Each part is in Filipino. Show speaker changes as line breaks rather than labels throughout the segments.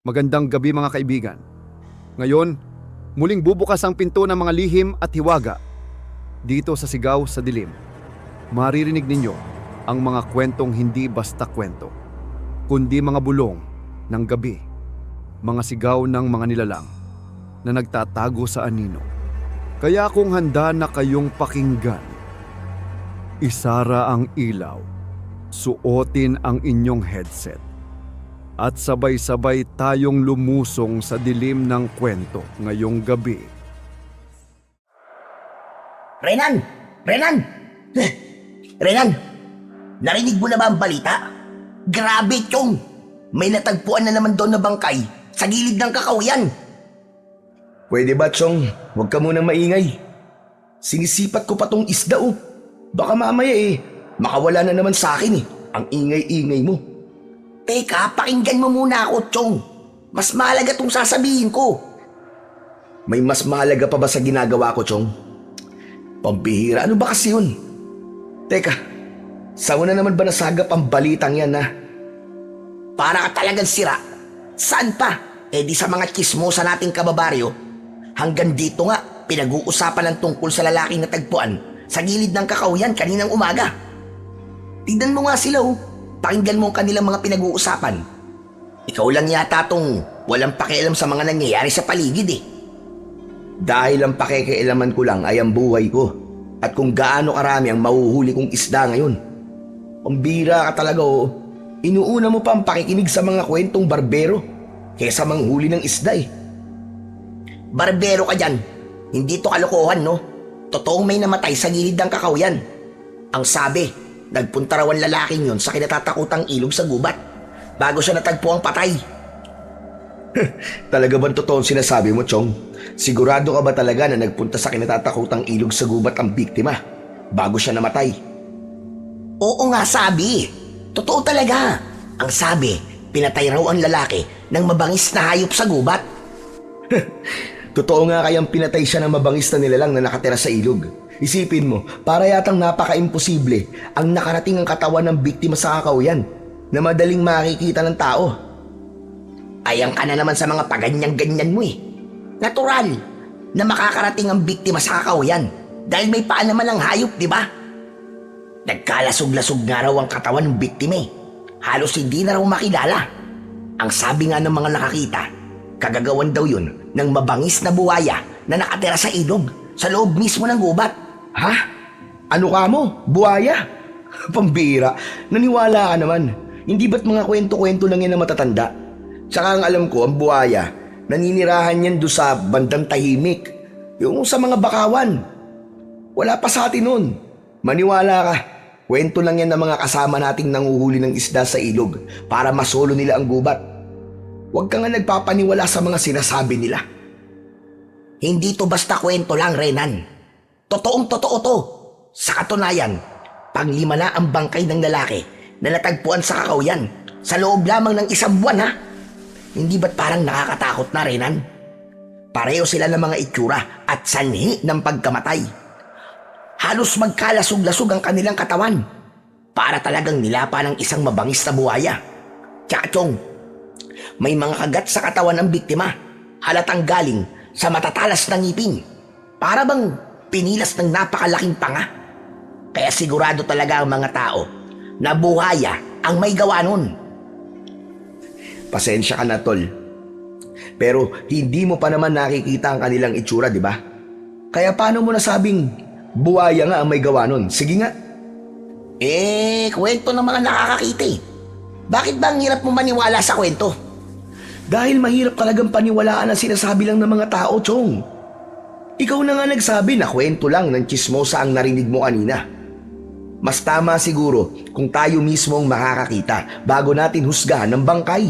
Magandang gabi mga kaibigan. Ngayon, muling bubukas ang pinto ng mga lihim at hiwaga. Dito sa Sigaw sa Dilim, maririnig ninyo ang mga kwentong hindi basta kwento, kundi mga bulong ng gabi, mga sigaw ng mga nilalang na nagtatago sa anino. Kaya kung handa na kayong pakinggan, isara ang ilaw, suotin ang inyong headset, at sabay-sabay tayong lumusong sa dilim ng kwento ngayong gabi.
Renan! Renan! Renan! Narinig mo na ba ang balita? Grabe, Chong! May natagpuan na naman doon na bangkay sa gilid ng kakahuyan.
Pwede ba, Chong? Huwag ka munang maingay. Sinisipat ko pa tong isda, oh. Baka mamaya makawala na naman sa akin ang ingay-ingay mo.
Teka, pakinggan mo muna ako, Chong. Mas mahalaga tong sasabihin ko.
May mas mahalaga pa ba sa ginagawa ko, Chong? Pambihira, ano ba kasi yun? Teka, saan na naman ba nasagap ang balitang yan, ha?
Para ka talagang sira. Saan pa? Di sa mga chismosa nating kababaryo. Hanggang dito nga, pinag-uusapan ng tungkol sa lalaking natagpuan sa gilid ng kakahuyan kaninang umaga. Tignan mo nga sila, oh. Pakinggan mo ang kanilang mga pinag-uusapan. Ikaw lang yata tong walang pakialam sa mga nangyayari sa paligid.
Dahil ang pakikialaman ko lang ay ang buhay ko at kung gaano karami ang mahuhuli kong isda ngayon. Pambira ka talaga, oh. Inuuna mo pa ang pakikinig sa mga kwentong barbero kaysa manghuli ng isda.
Barbero ka dyan. Hindi to kalokohan, no? Totoong may namatay sa gilid ng kakahuyan. Ang sabi, nagpunta raw ang lalaking yun sa kinatatakutang ilog sa gubat bago siya natagpo ang patay.
Talaga bang totoo ang sinasabi mo, Chong? Sigurado ka ba talaga na nagpunta sa kinatatakutang ilog sa gubat ang biktima bago siya namatay?
Oo nga, sabi. Totoo talaga. Ang sabi, pinatay raw ang lalaki ng mabangis na hayop sa gubat.
Totoo nga kayang pinatay siya ng mabangis na nilalang na nakatira sa ilog. Isipin mo, para yatang napaka-imposible ang nakarating ang katawan ng biktima sa kakahuyan na madaling makikita ng tao.
Ayang ka na naman sa mga paganyan-ganyan mo. Natural na makakarating ang biktima sa kakahuyan dahil may paa naman ang hayop, di ba? Nagkalasog-lasog nga raw ang katawan ng biktima. Halos hindi na raw makilala. Ang sabi nga ng mga nakakita, kagagawan daw yun ng mabangis na buwaya na nakatira sa ilog sa loob mismo ng gubat.
Ha? Ano ka mo? Buhaya? Pambira, naniwala ka naman. Hindi ba't mga kwento-kwento lang yan na matatanda? Tsaka ang alam ko, ang buhaya, naninirahan yan doon sa bandang tahimik. Yung sa mga bakawan. Wala pa sa atin nun. Maniwala ka. Kwento lang yan ng mga kasama nating nanguhuli ng isda sa ilog para masolo nila ang gubat. Huwag ka nga nagpapaniwala sa mga sinasabi nila.
Hindi to basta kwento lang, Renan. Totoong totoo to. Sa katunayan, 5 na ang bangkay ng lalaki na natagpuan sa kakahuyan sa loob lamang ng 1 buwan, ha? Hindi ba't parang nakakatakot na, Renan? Pareho sila ng mga itsura at sanhi ng pagkamatay. Halos magkalasog-lasog ang kanilang katawan para talagang nilapa ng isang mabangis na buhaya. Tsaka, Chong, may mga kagat sa katawan ng biktima, halatang galing sa matatalas na ngipin. Para bang pinilas ng napakalaking panga. Kaya sigurado talaga ang mga tao na buhaya ang may gawa nun.
Pasensya ka na, Tol. Pero hindi mo pa naman nakikita ang kanilang itsura, di ba? Kaya paano mo nasabing buhaya nga ang may gawa nun? Sige nga.
Kwento ng mga nakakakita. Bakit ba ang hirap mo maniwala sa kwento?
Dahil mahirap talagang paniwalaan ang sinasabi lang ng mga tao, Chong. Ikaw na nga nagsabi na kwento lang ng chismosa ang narinig mo kanina. Mas tama siguro kung tayo mismo ang makakakita bago natin husgahan ng bangkay.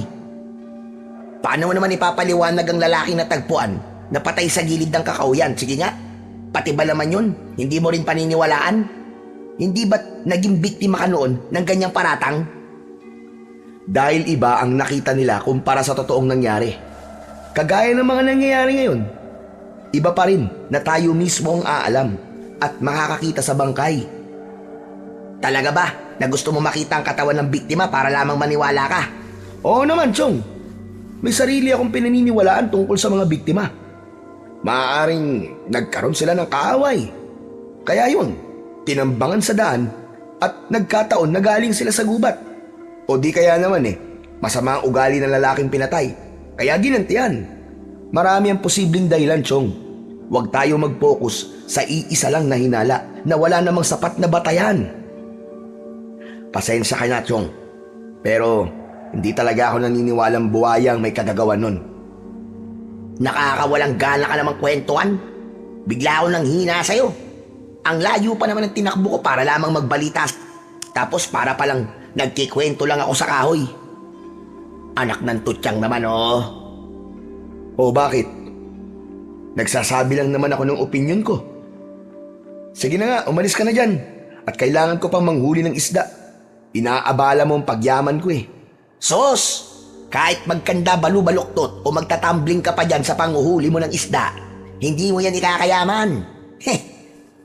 Paano mo naman ipapaliwanag ang lalaking natagpuan na patay sa gilid ng kakahuyan? Sige nga, pati ba naman yun? Hindi mo rin paniniwalaan? Hindi ba't naging biktima ka noon ng ganyang paratang?
Dahil iba ang nakita nila kumpara sa totoong nangyari. Kagaya ng mga nangyayari ngayon, iba pa rin na tayo mismo ang aalam at makakakita sa bangkay.
Talaga ba na gusto mo makita ang katawan ng biktima para lamang maniwala ka?
Oo naman, Chong. May sarili akong pinaniniwalaan tungkol sa mga biktima. Maaaring nagkaroon sila ng kaaway. Kaya yun, tinambangan sa daan at nagkataon na galing sila sa gubat. O di kaya naman masama ang ugali ng lalaking pinatay. Kaya ginantian. Marami ang posibleng dahilan, Chong. Huwag tayo mag-focus sa iisa lang na hinala na wala namang sapat na batayan. Pasensya ka na, Chong. Pero hindi talaga ako naniniwalang buhaya ang may kagagawan nun.
Nakakawalang gana ka namang kwentuhan. Bigla ako nang hina sa'yo. Ang layo pa naman ng tinakbo ko para lamang magbalita. Tapos para palang nagkikwento lang ako sa kahoy. Anak ng tutyang naman, oh.
O bakit? Nagsasabi lang naman ako ng opinyon ko. Sige na nga, umalis ka na dyan. At kailangan ko pang manghuli ng isda. Inaabala mo ang pagyaman ko
Sos! Kahit magkanda balubaluktot o magtatambling ka pa dyan sa panguhuli mo ng isda, hindi mo yan ikakayaman.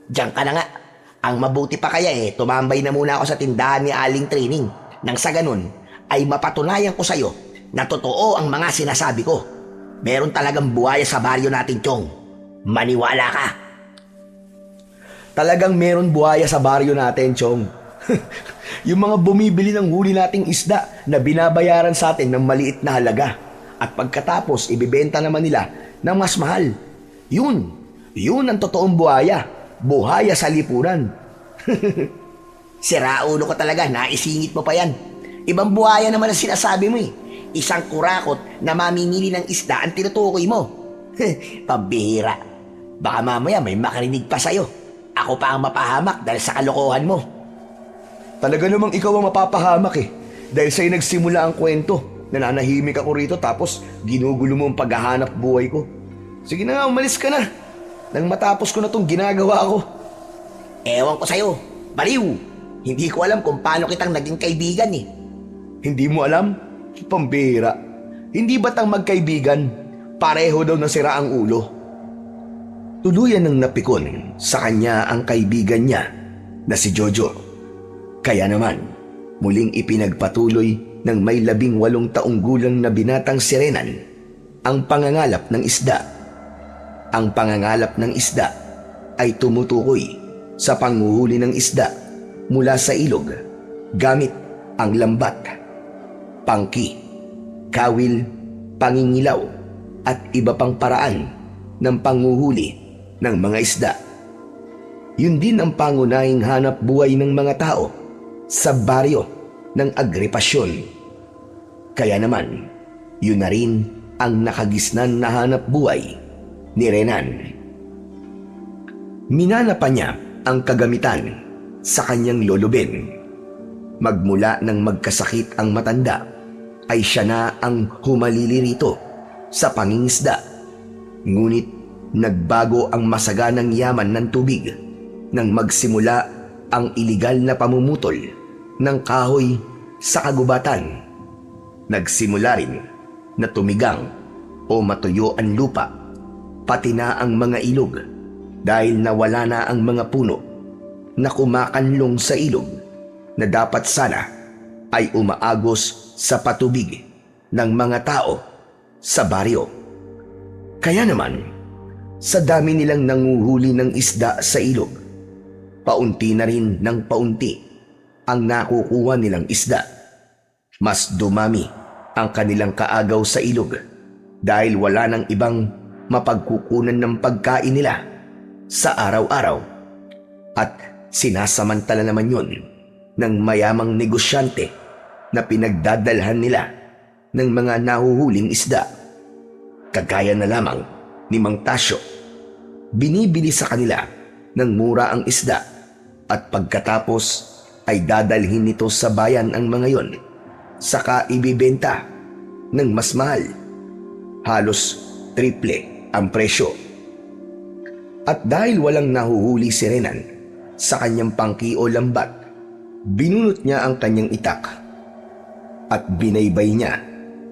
Diyan ka na nga. Ang mabuti pa kaya tumambay na muna ako sa tindahan ni Aling Training. Nang sa ganun, ay mapatunayan ko sa'yo na totoo ang mga sinasabi ko. Meron talagang buhaya sa baryo natin, Chong. Maniwala ka.
Talagang meron buhaya sa baryo natin, Chong. Yung mga bumibili ng huli nating isda na binabayaran sa atin ng maliit na halaga at pagkatapos ibibenta naman nila ng mas mahal. Yun ang totoong buhaya. Buhaya sa lipunan.
Sira ulo ko talaga, naisingit mo pa yan. Ibang buhaya naman ang sinasabi mo Isang kurakot na mamimili ng isda ang tinutukoy mo. Pambihira. Baka mamaya may makarinig pa sa'yo. Ako pa ang mapahamak dahil sa kalokohan mo.
Talaga namang ikaw ang mapapahamak dahil sa'yo nagsimula ang kwento. Nananahimik ako rito tapos ginugulo mo ang paghahanap buhay ko. Sige na nga, umalis ka na. Nang matapos ko na tong ginagawa ko.
Ewan ko sa'yo. Baliw! Hindi ko alam kung paano kitang naging kaibigan
Hindi mo alam? Pambihira. Hindi ba't ang magkaibigan, pareho daw nasira ang ulo? Tuluyan ng napikon sa kanya ang kaibigan niya na si Jojo. Kaya naman, muling ipinagpatuloy ng may 18 taong gulang na binatang si Renan ang pangangalap ng isda. Ang pangangalap ng isda ay tumutukoy sa panghuhuli ng isda mula sa ilog gamit ang lambat, pangki, kawil, pangingilaw at iba pang paraan ng panghuhuli ng mga isda. Yun din ang pangunahing hanap buhay ng mga tao sa baryo ng Agripasyon. Kaya naman, yun na rin ang nakagisnan na hanap buhay ni Renan. Minana pa niya ang kagamitan sa kanyang lolobin. Magmula nang magkasakit ang matanda, ay siya na ang humalili rito sa pangingisda. Ngunit nagbago ang masaganang yaman ng tubig nang magsimula ang iligal na pamumutol ng kahoy sa kagubatan. Nagsimula rin na tumigang o matuyo ang lupa, pati na ang mga ilog dahil nawala na ang mga puno na kumakanlong sa ilog na dapat sana ay umaagos sa patubig ng mga tao sa baryo. Kaya naman, sa dami nilang nanguhuli ng isda sa ilog, paunti na rin ng paunti ang nakukuha nilang isda. Mas dumami ang kanilang kaagaw sa ilog dahil wala nang ibang mapagkukunan ng pagkain nila sa araw-araw. At sinasamantala naman yun ng mayamang negosyante na pinagdadalhan nila ng mga nahuhuling isda. Kagaya na lamang ni Mang Tasyo, binibili sa kanila ng mura ang isda at pagkatapos ay dadalhin nito sa bayan ang mga yon, saka ibibenta ng mas mahal, halos triple ang presyo. At dahil walang nahuhuli si Renan sa kanyang pangki o lambat, binunot niya ang kanyang itak at binaybay niya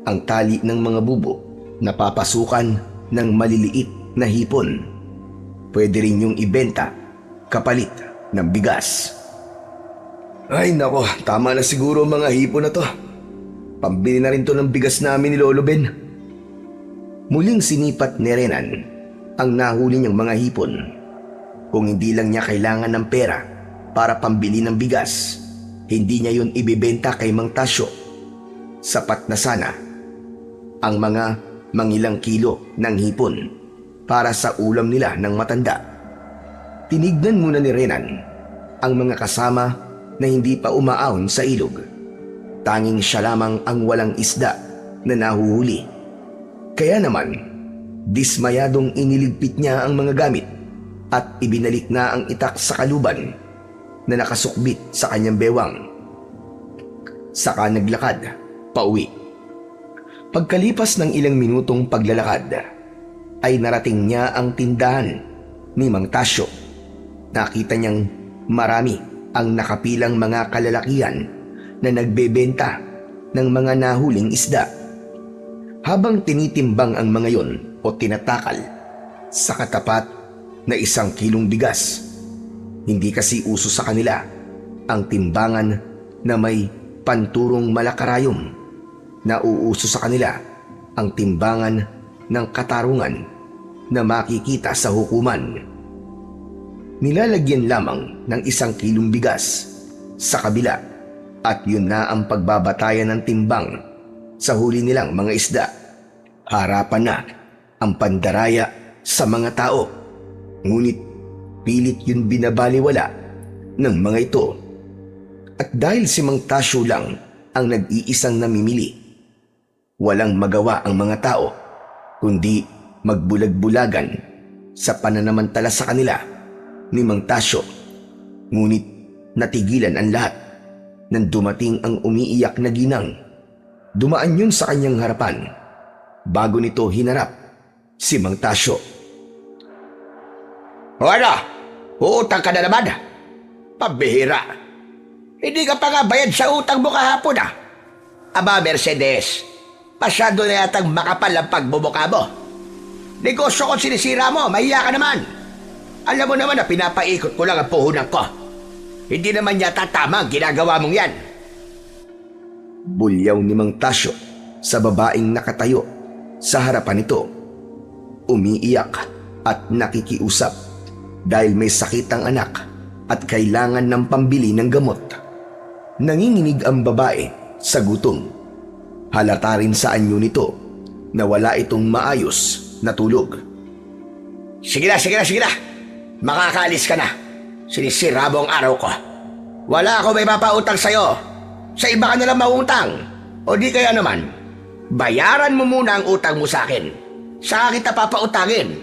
ang tali ng mga bubo na papasukan ng maliliit na hipon. Pwede rin yung ibenta kapalit ng bigas. Ay nako, tama na siguro ang mga hipon na to. Pambili na rin to ng bigas namin ni Lolo Ben. Muling sinipat ni Renan ang nahuli niyang mga hipon. Kung hindi lang niya kailangan ng pera para pambili ng bigas, hindi niya yun ibibenta kay Mang Tasyo. Sapat na sana ang mga mangilang kilo ng hipon para sa ulam nila ng matanda. Tinignan muna ni Renan ang mga kasama na hindi pa umaahon sa ilog. Tanging siya lamang ang walang isda na nahuhuli. Kaya naman, dismayadong iniligpit niya ang mga gamit at ibinalik na ang itak sa kaluban na nakasukbit sa kanyang bewang. Saka naglakad pauwi. Pagkalipas ng ilang minutong paglalakad, ay narating niya ang tindahan ni Mang Tasyo. Nakita niyang marami ang nakapilang mga kalalakihan na nagbebenta ng mga nahuling isda. Habang tinitimbang ang mga yon o tinatakal sa katapat na 1 kilong bigas, hindi kasi uso sa kanila ang timbangan na may panturong malakarayom. Nauuso sa kanila ang timbangan ng katarungan na makikita sa hukuman. Nilalagyan lamang ng 1 kilong bigas sa kabila at yun na ang pagbabatayan ng timbang sa huli nilang mga isda. Harapan na ang pandaraya sa mga tao, ngunit pilit yun binabaliwala ng mga ito. At dahil si Mang Tasyo lang ang nag-iisang namimili, walang magawa ang mga tao kundi magbulag-bulagan sa pananamantala sa kanila ni Mang Tasyo. Ngunit natigilan ang lahat nang dumating ang umiiyak na ginang. Dumaan yun sa kanyang harapan bago nito hinarap si Mang Tasyo.
O ano? Uutang ka na naman? Pambihira. Hindi ka pa nga bayad sa utang mo kahapon ah. Aba Mercedes, masyado na yatang makapal ang pagbubuka mo. Negosyo ko sinisira mo, mahiya ka naman. Alam mo naman na pinapaikot ko lang ang puhunan ko. Hindi naman yata tama ang ginagawa mong yan.
Bulyaw ni Mang Tasyo sa babaeng nakatayo sa harapan nito. Umiiyak at nakikiusap dahil may sakit ang anak at kailangan ng pambili ng gamot. Nanginginig ang babae sa gutom. Halata rin sa anyo nito na wala itong maayos na tulog.
Sige na. Makakaalis ka na. Sinisira mo ang araw ko. Wala ako may papautang sa'yo. Sa iba ka nalang mautang. O di kaya naman, bayaran mo muna ang utang mo sa akin. Saka kita papautangin.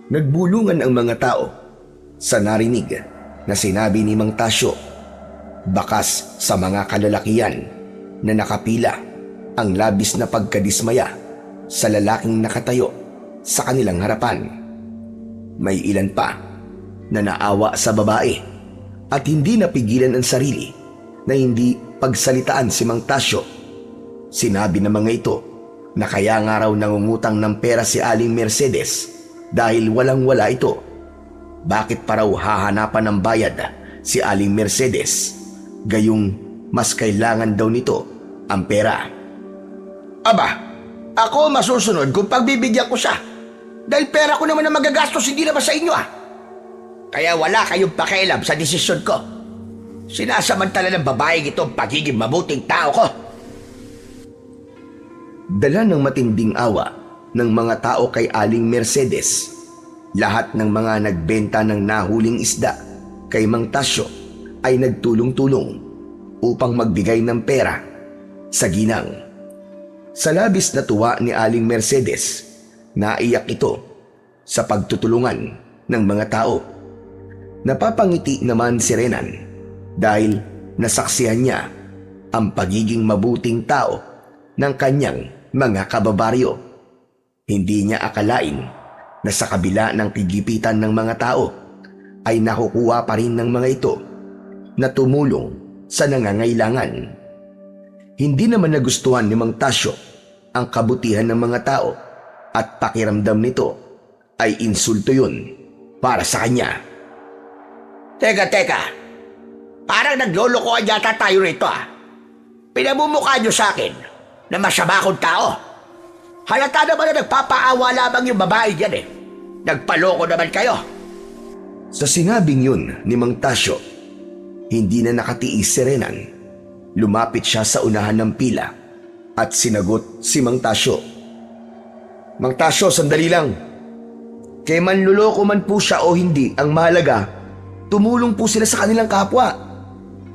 Nagbulungan ang mga tao sa narinig na sinabi ni Mang Tasyo. Bakas sa mga kalalakihan na nakapila ang labis na pagkadismaya sa lalaking nakatayo sa kanilang harapan. May ilan pa na naawa sa babae at hindi napigilan ang sarili na hindi pagsalitaan si Mang Tasyo. Sinabi ng mga ito na kaya nga raw nangungutang ng pera si Aling Mercedes dahil walang-wala ito. Bakit pa raw hahanapan ng bayad si Aling Mercedes, gayong mas kailangan daw nito ang pera?
Aba, ako masusunod kung pagbibigyan ko siya. Dahil pera ko naman na magagastos, hindi naman sa inyo ah. Kaya wala kayong pakialam sa desisyon ko. Sinasamantala ng babaeng ito ang pagiging mabuting tao ko.
Dala ng matinding awa ng mga tao kay Aling Mercedes, lahat ng mga nagbenta ng nahuling isda kay Mang Tasyo ay nagtulong-tulong upang magbigay ng pera sa ginang. Sa labis na tuwa ni Aling Mercedes, naiyak ito sa pagtutulungan ng mga tao. Napapangiti naman si Renan dahil nasaksihan niya ang pagiging mabuting tao ng kanyang mga kababaryo. Hindi niya akalain na sa kabila ng kigipitan ng mga tao ay nakukuha pa rin ng mga ito na tumulong sa nangangailangan. Hindi naman nagustuhan ni Mang Tasyo ang kabutihan ng mga tao at pakiramdam nito ay insulto yun para sa kanya.
Teka. Parang naglolokohan yata tayo rito ah. Pinamumukha niyo sa akin na masama akong tao. Halata naman na nagpapaawa lamang yung babae yan eh. Nagpaloko naman kayo.
Sa sinabing yun ni Mang Tasyo, hindi na nakatiis si Renan. Lumapit siya sa unahan ng pila at sinagot si Mang Tasyo. Mang Tasyo, sandali lang. Kaya manluloko man po siya o hindi, ang mahalaga, tumulong po sila sa kanilang kapwa.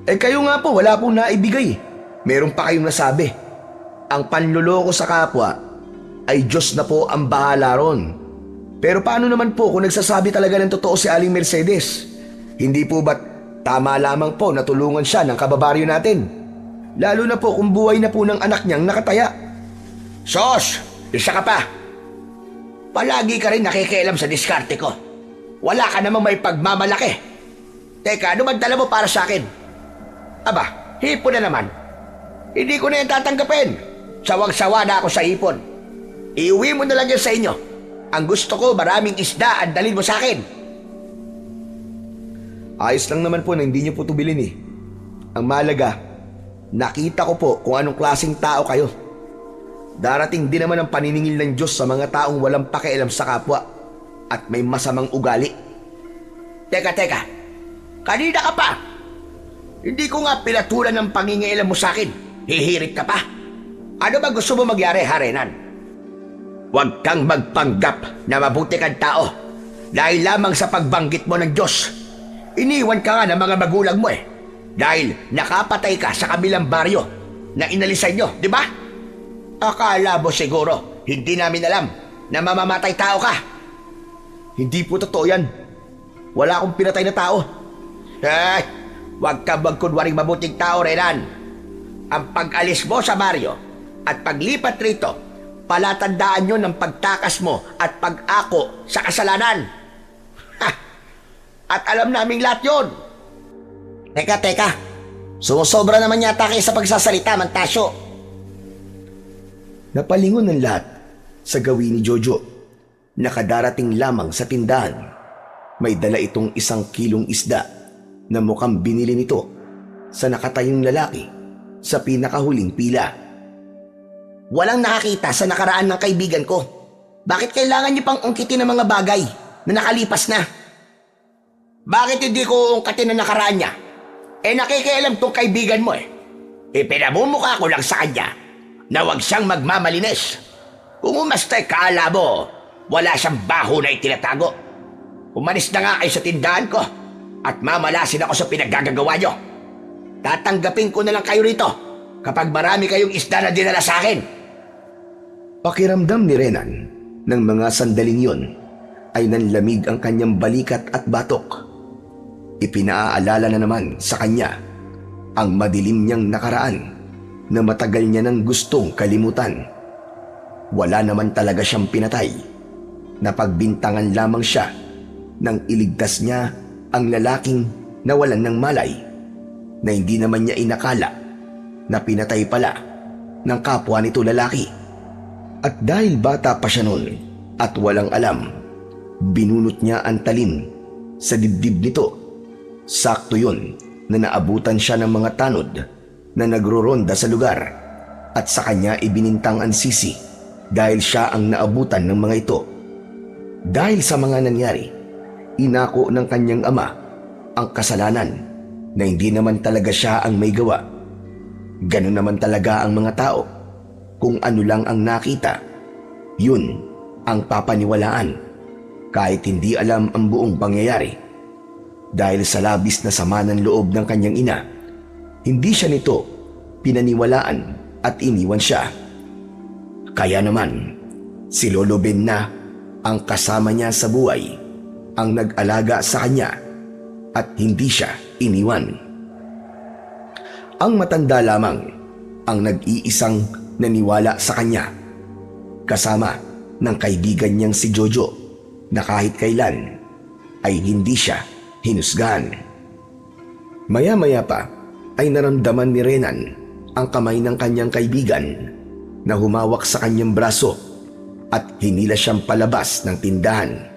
Eh kayo nga po, wala pong naibigay. Meron pa kayong nasabi. Ang panluloko sa kapwa ay Diyos na po ang bahala ron. Pero paano naman po kung nagsasabi talaga ng totoo si Aling Mercedes? Hindi po ba't tama lamang po na tulungan siya ng kababaryo natin? Lalo na po kung buhay na po ng anak niyang nakataya.
Sos! Isa ka pa! Palagi ka rin nakikialam sa diskarte ko. Wala ka namang may pagmamalaki. Teka, ano man dala mo para sa akin? Aba, hipo na naman. Hindi ko na yan tatanggapin. Sawang-sawa na ako sa hipon. Iuwi mo na lang yan sa inyo. Ang gusto ko, maraming isda ang dalhin mo sa akin.
Ayos lang naman po na hindi niyo po ito bilhin eh. Ang mahalaga, nakita ko po kung anong klaseng tao kayo. Darating din naman ang paniningil ng Diyos sa mga taong walang pakialam sa kapwa at may masamang ugali.
Teka. Kanina ka pa. Hindi ko nga pinatulan ng pangingialam mo sa akin. Hihirit ka pa. Ano ba gusto mo magyari, Harenan? Huwag kang magpanggap na mabuti kang tao dahil lamang sa pagbanggit mo ng Diyos. Iniwan ka nga ng mga magulang mo eh. Dahil nakapatay ka sa kabilang baryo na inalisan nyo, di ba? Akala mo siguro hindi namin alam na mamamatay tao ka.
Hindi po totoo yan. Wala akong pinatay na tao.
Eh, huwag kang magkunwaring mabuting tao, Renan. Ang pag-alis mo sa baryo at paglipat rito, palatandaan nyo ng pagtakas mo at pag-ako sa kasalanan. Ha! At alam naming lahat yun. Teka. Sumusobra naman yata kayo sa pagsasalita, Mang Tasyo.
Napalingon ng lahat sa gawin ni Jojo. Nakadarating lamang sa tindahan. May dala itong 1 kilong isda na mukhang binili nito sa nakatayong lalaki sa pinakahuling pila.
Walang nakakita sa nakaraan ng kaibigan ko. Bakit kailangan niyo pang ungkitin ng mga bagay na nakalipas na? Bakit hindi ko ungkatin ang nakaraan niya? Nakikialam tong kaibigan mo eh. Pinamumukha ko lang sa kanya na huwag siyang magmamalinis. Kung umastay kaala mo, wala siyang baho na itinatago. Umalis na nga kayo sa tindahan ko at mamalasin ako sa pinaggagawa niyo. Tatanggapin ko na lang kayo rito kapag marami kayong isda na dinala sa akin.
Pakiramdam ni Renan ng mga sandaling yun ay nanlamig ang kanyang balikat at batok. Ipinaaalala na naman sa kanya ang madilim niyang nakaraan na matagal niya nang gustong kalimutan. Wala naman talaga siyang pinatay. Napagbintangan lamang siya nang iligtas niya ang lalaking nawalan ng malay na hindi naman niya inakala na pinatay pala ng kapwa nito lalaki. At dahil bata pa siya noon at walang alam, binunot niya ang talim sa dibdib nito. Sakto yun na naabutan siya ng mga tanod na nagroronda sa lugar at sa kanya ibinintang ang sisi dahil siya ang naabutan ng mga ito. Dahil sa mga nangyari, inako ng kanyang ama ang kasalanan na hindi naman talaga siya ang may gawa. Ganun naman talaga ang mga tao. Kung ano lang ang nakita, yun ang papaniwalaan kahit hindi alam ang buong pangyayari. Dahil sa labis na sama ng loob ng kanyang ina, hindi siya nito pinaniwalaan at iniwan siya. Kaya naman, si Lolo Ben na ang kasama niya sa buhay, ang nag-alaga sa kanya at hindi siya iniwan. Ang matanda lamang ang nag-iisang naniwala sa kanya, kasama ng kaibigan niyang si Jojo na kahit kailan ay hindi siya hinusgahan. Maya-maya pa ay naramdaman ni Renan ang kamay ng kanyang kaibigan na humawak sa kanyang braso at hinila siyang palabas ng tindahan.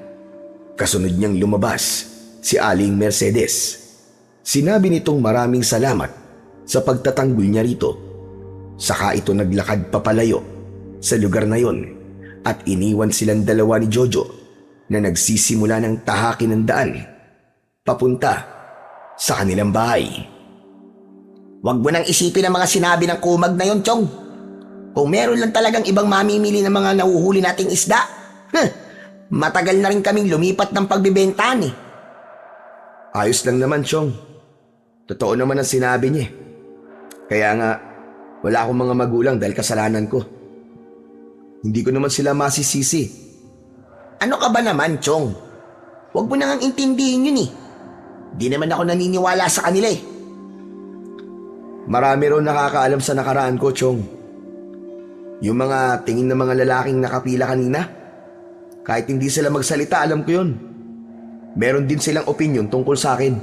Kasunod niyang lumabas si Aling Mercedes. Sinabi nitong maraming salamat sa pagtatanggol niya rito. Saka ito naglakad papalayo sa lugar na yon at iniwan silang dalawa ni Jojo na nagsisimula ng tahakin ng daan papunta sa kanilang bahay.
Huwag mo nang isipin ang mga sinabi ng kumag na yon, Chong. Kung meron lang talagang ibang mamimili ng mga nahuhuli nating isda, matagal na rin kaming lumipat ng pagbibentahan eh.
Ayos lang naman, Chong. Totoo naman ang sinabi niya. Kaya nga, wala akong mga magulang dahil kasalanan ko. Hindi ko naman sila masisisi.
Ano ka ba naman, Chong? Huwag mo nang intindihin yun eh. Di naman ako naniniwala sa kanila eh.
Marami rin nakakaalam sa nakaraan ko, Chong. Yung mga tingin ng mga lalaking nakapila kanina, kahit hindi sila magsalita, alam ko yun. Meron din silang opinion tungkol sa akin.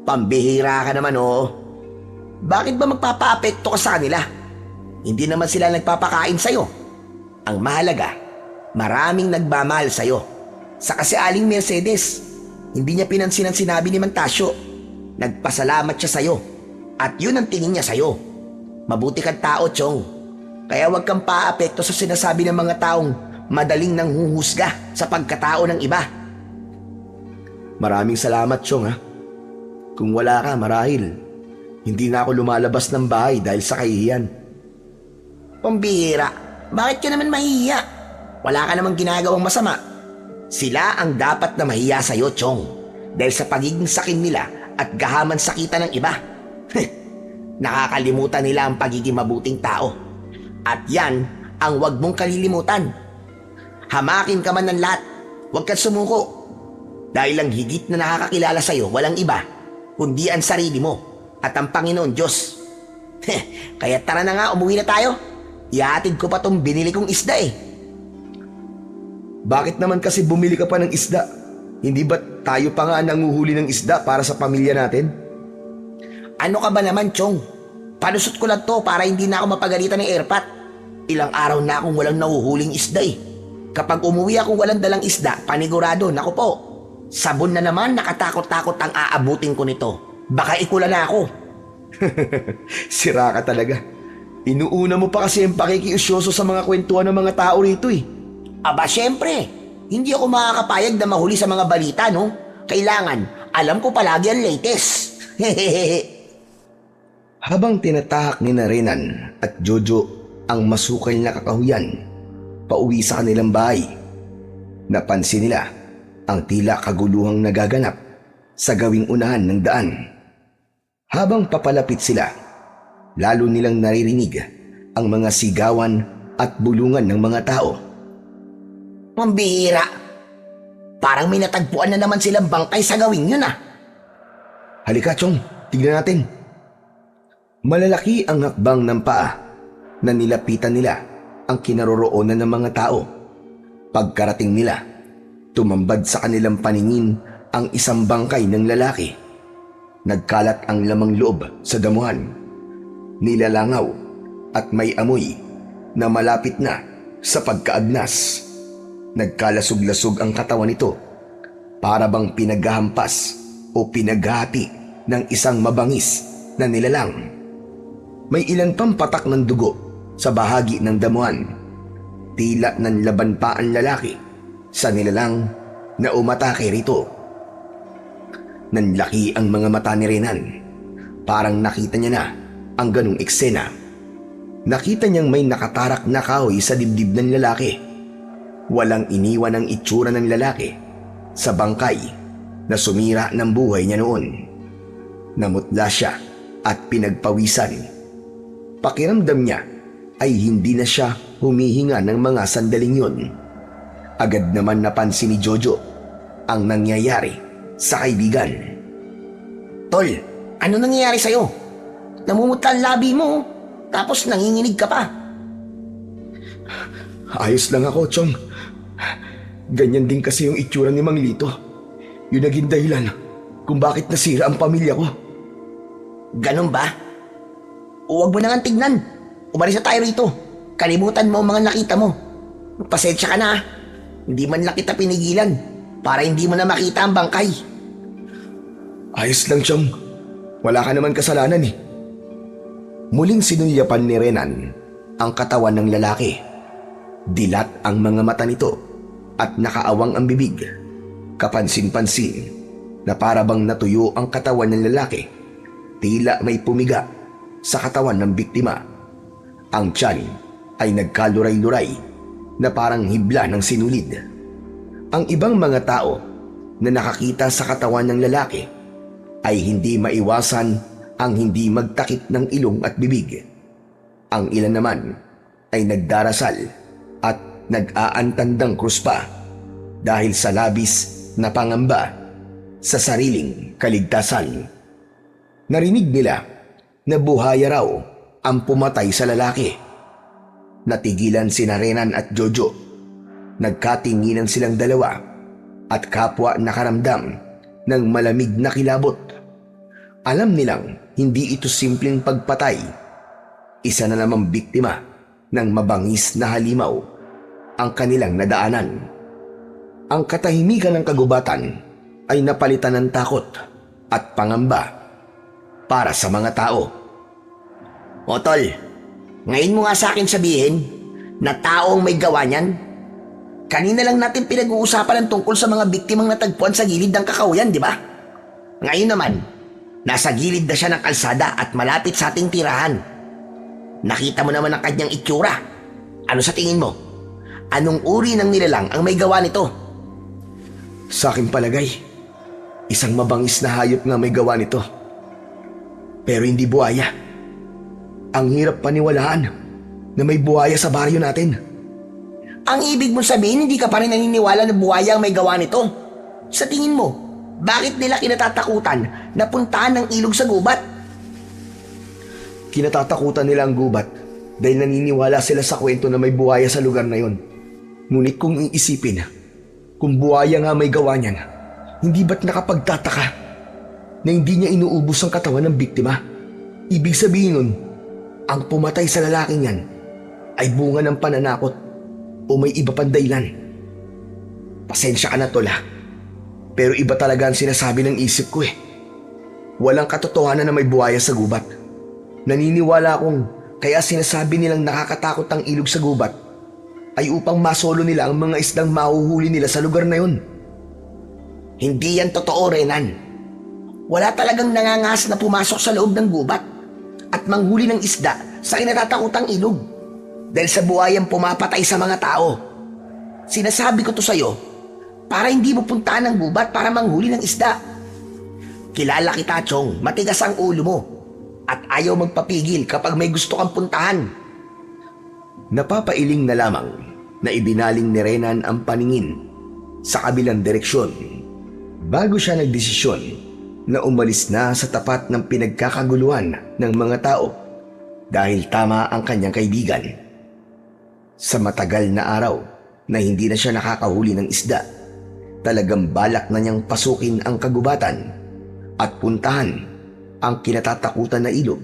Pambihira ka naman, oo. Bakit ba magpapaapekto ka sa kanila? Hindi naman sila nagpapakain sa'yo. Ang mahalaga, maraming nagmamahal sa'yo. Sa kasialing Mercedes, hindi niya pinansin ang sinabi ni Mantasio. Nagpasalamat siya sa'yo. At yun ang tingin niya sa'yo. Mabuti kang tao, Chong. Kaya huwag kang paapekto sa sinasabi ng mga taong madaling nanghuhusga sa pagkatao ng iba.
Maraming salamat, Chong, ha. Kung wala ka, marahil hindi na ako lumalabas ng bahay dahil sa kahihiyan.
Pambihira, bakit ka naman mahihiya? Wala ka namang ginagawang masama. Sila ang dapat na mahiya sa'yo, Chong. Dahil sa pagiging sakin nila at gahaman sakita ng iba. Nakakalimutan nila ang pagiging mabuting tao. At yan ang wag mong kalilimutan. Hamakin ka man ng lahat, huwag kang sumuko. Dahil ang higit na nakakakilala sa'yo, walang iba, kundi ang sarili mo at ang Panginoon Diyos. Kaya tara na nga, umuwi na tayo. Ihatid ko pa tong binili kong isda eh.
Bakit naman kasi bumili ka pa ng isda? Hindi ba tayo pa nga nanguhuli ng isda para sa pamilya natin?
Ano ka ba naman, Chong? Palusot ko lang to para hindi na ako mapagalitan ng airpat. Ilang araw na akong walang nahuhuling isda eh. Kapag umuwi akong walang dalang isda, panigurado, naku po, sabon na naman, nakatakot-takot ang aabutin ko nito. Baka ikula na ako.
Sira ka talaga. Inuuna mo pa kasi ang pakikiusyoso sa mga kwentuhan ng mga tao rito eh.
Aba, syempre, hindi ako makakapayag na mahuli sa mga balita, no? Kailangan, alam ko palagi ang latest.
Habang tinatahak ni Renan at Jojo ang masukal na kakahuyan pauwi sa kanilang bahay, napansin nila ang tila kaguluhang nagaganap sa gawing unahan ng daan. Habang papalapit sila, lalo nilang naririnig ang mga sigawan at bulungan ng mga tao.
Mambihira, parang may natagpuan na naman silang bangkay sa gawing yun ah.
Halika, Chong, tignan natin. Malalaki ang hakbang ng paa na nilapitan nila ang kinaroroonan ng mga tao. Pagkarating nila, tumambad sa kanilang paningin ang isang bangkay ng lalaki. Nagkalat ang lamang loob sa damuhan. Nilalangaw at may amoy na malapit na sa pagkaagnas. Nagkalasog-lasog ang katawan nito para bang pinaghahampas o pinaghati ng isang mabangis na nilalang. May ilan pang patak ng dugo sa bahagi ng damuhan. Tila nanlaban pa ang lalaki sa nilalang na umatake rito. Nanlaki ang mga mata ni Renan. Parang nakita niya na ang ganung eksena. Nakita niyang may nakatarak na kahoy sa dibdib ng lalaki. Walang iniwan ang itsura ng lalaki sa bangkay na sumira ng buhay niya noon. Namutla siya at pinagpawisan. Pakiramdam niya ay hindi na siya humihinga ng mga sandaling yun. Agad naman napansin ni Jojo ang nangyayari sa kaibigan.
Tol, ano nangyayari sa'yo? Namumutla ang labi mo, tapos nanginginig ka pa.
Ayos lang ako, Chong. Ganyan din kasi yung itsura ni Mang Lito. Yung naging dahilan kung bakit nasira ang pamilya ko.
Ganun ba? Huwag mo nang tignan. Umalis na tayo rito. Kalimutan mo ang mga nakita mo. Pasensya ka na. Hindi man lang kita pinigilan para hindi mo na makita ang bangkay.
Ayos lang, Chong. Wala ka naman kasalanan eh. Muling sinulyapan ni Renan ang katawan ng lalaki. Dilat ang mga mata nito at nakaawang ang bibig. Kapansin-pansin na para bang natuyo ang katawan ng lalaki. Tila may pumiga sa katawan ng biktima. Ang tiyan ay nagkaluray-luray na parang hibla ng sinulid. Ang ibang mga tao na nakakita sa katawan ng lalaki ay hindi maiwasan ang hindi magtakip ng ilong at bibig. Ang ilan naman ay nagdarasal at nag-aantandang krus pa dahil sa labis na pangamba sa sariling kaligtasan. Narinig nila na buhaya raw ang pumatay sa lalaki. Natigilan sina Renan at Jojo. Nagkatinginan silang dalawa at kapwa nakaramdam ng malamig na kilabot. Alam nilang hindi ito simpleng pagpatay. Isa na namang biktima ng mabangis na halimaw ang kanilang nadaanan. Ang katahimikan ng kagubatan ay napalitan ng takot at pangamba para sa mga tao.
O tol, ngayon mo nga sa akin sabihin na taong may gawa niyan? Kanina lang natin pinag-uusapan ng tungkol sa mga biktimang natagpuan sa gilid ng kakahuyan, di ba? Ngayon naman, nasa gilid na siya ng kalsada at malapit sa ating tirahan. Nakita mo naman ang kanyang itsura. Ano sa tingin mo? Anong uri ng nilalang ang may gawa nito?
Sa aking palagay, isang mabangis na hayop nga may gawa nito. Pero hindi buhaya. Ang hirap paniwalaan na may buhaya sa baryo natin.
Ang ibig mong sabihin, hindi ka pa rin naniniwala na buhaya ang may gawa nito? Sa tingin mo, bakit nila kinatatakutan na puntahan ng ilog sa gubat?
Kinatatakutan nila ang gubat dahil naniniwala sila sa kwento na may buhaya sa lugar na yon. Ngunit kung iisipin, kung buhaya nga may gawa niyan, hindi ba't nakapagtataka na hindi niya inuubos ang katawan ng biktima? Ibig sabihin nun, ang pumatay sa lalaking yan ay bunga ng pananakot o may iba pang dahilan. Pasensya ka na tol ha, pero iba talaga ang sinasabi ng isip ko eh. Walang katotohanan na may buhaya sa gubat. Naniniwala akong kaya sinasabi nilang nakakatakot ang ilog sa gubat ay upang masolo nila ang mga isdang mahuhuli nila sa lugar na yun.
Hindi yan totoo, Renan. Wala talagang nangangas na pumasok sa loob ng gubat at manghuli ng isda sa kinatatakutang ilog dahil sa buhayang pumapatay sa mga tao. Sinasabi ko to sa'yo para hindi mo puntahan ng gubat para manghuli ng isda. Kilala kita, Chong. Matigas ang ulo mo at ayaw magpapigil kapag may gusto kang puntahan.
Napapailing na lamang na ibinaling ni Renan ang paningin sa kabilang direksyon bago siya nagdesisyon na umalis na sa tapat ng pinagkakaguluhan ng mga tao dahil tama ang kanyang kaibigan. Sa matagal na araw na hindi na siya nakakahuli ng isda, talagang balak na niyang pasukin ang kagubatan at puntahan ang kinatatakutan na ilog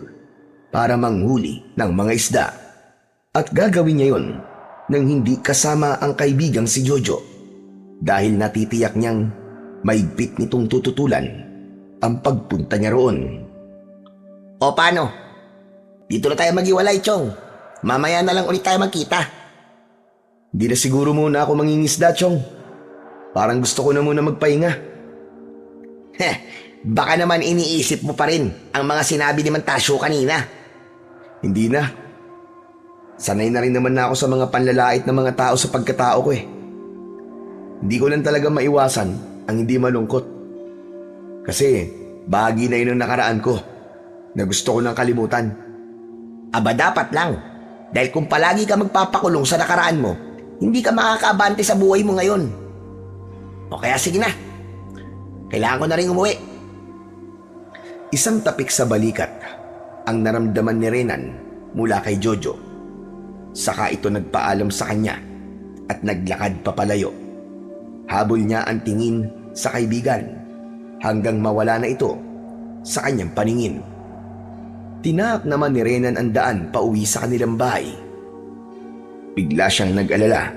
para manghuli ng mga isda. At gagawin niya yon nang hindi kasama ang kaibigang si Jojo dahil natitiyak niyang maigpit nitong tututulan ang pagpunta niya roon.
O paano? Dito na tayo maghiwalay, Chong. Mamaya na lang ulit tayo magkita.
Di na siguro muna ako mangingisda, Chong. Parang gusto ko na muna magpahinga.
Heh, baka naman iniisip mo pa rin ang mga sinabi ni Mantasio kanina.
Hindi na. Sanay na rin naman na ako sa mga panlalait ng mga tao sa pagkatao ko eh. Hindi ko lang talaga maiwasan ang hindi malungkot. Kasi bahagi na yun ang nakaraan ko na gusto ko nang kalimutan.
Aba dapat lang. Dahil kung palagi ka magpapakulong sa nakaraan mo, hindi ka makakaabante sa buhay mo ngayon. O kaya sige na. Kailangan ko na rin umuwi.
Isang tapik sa balikat ang naramdaman ni Renan mula kay Jojo. Saka ito nagpaalam sa kanya at naglakad papalayo. Habol niya ang tingin sa kaibigan hanggang mawala na ito sa kanyang paningin. Tinaak naman ni Renan ang daan pauwi sa kanilang bahay. Bigla siyang nag-alala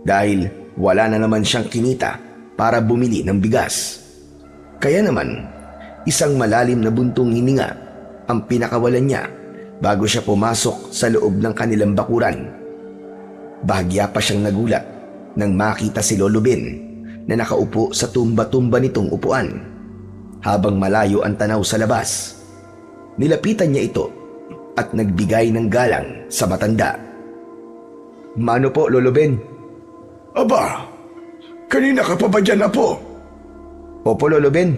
dahil wala na naman siyang kinita para bumili ng bigas. Kaya naman, isang malalim na buntong hininga ang pinakawalan niya bago siya pumasok sa loob ng kanilang bakuran. Bahagya pa siyang nagulat nang makita si Lolo Ben na nakaupo sa tumba-tumba nitong upuan habang malayo ang tanaw sa labas. Nilapitan niya ito at nagbigay ng galang sa matanda. "Mano po, Lolo Ben?"
Aba, kanina ka pa ba dyan, Apo?
"Opo, Lolo Ben.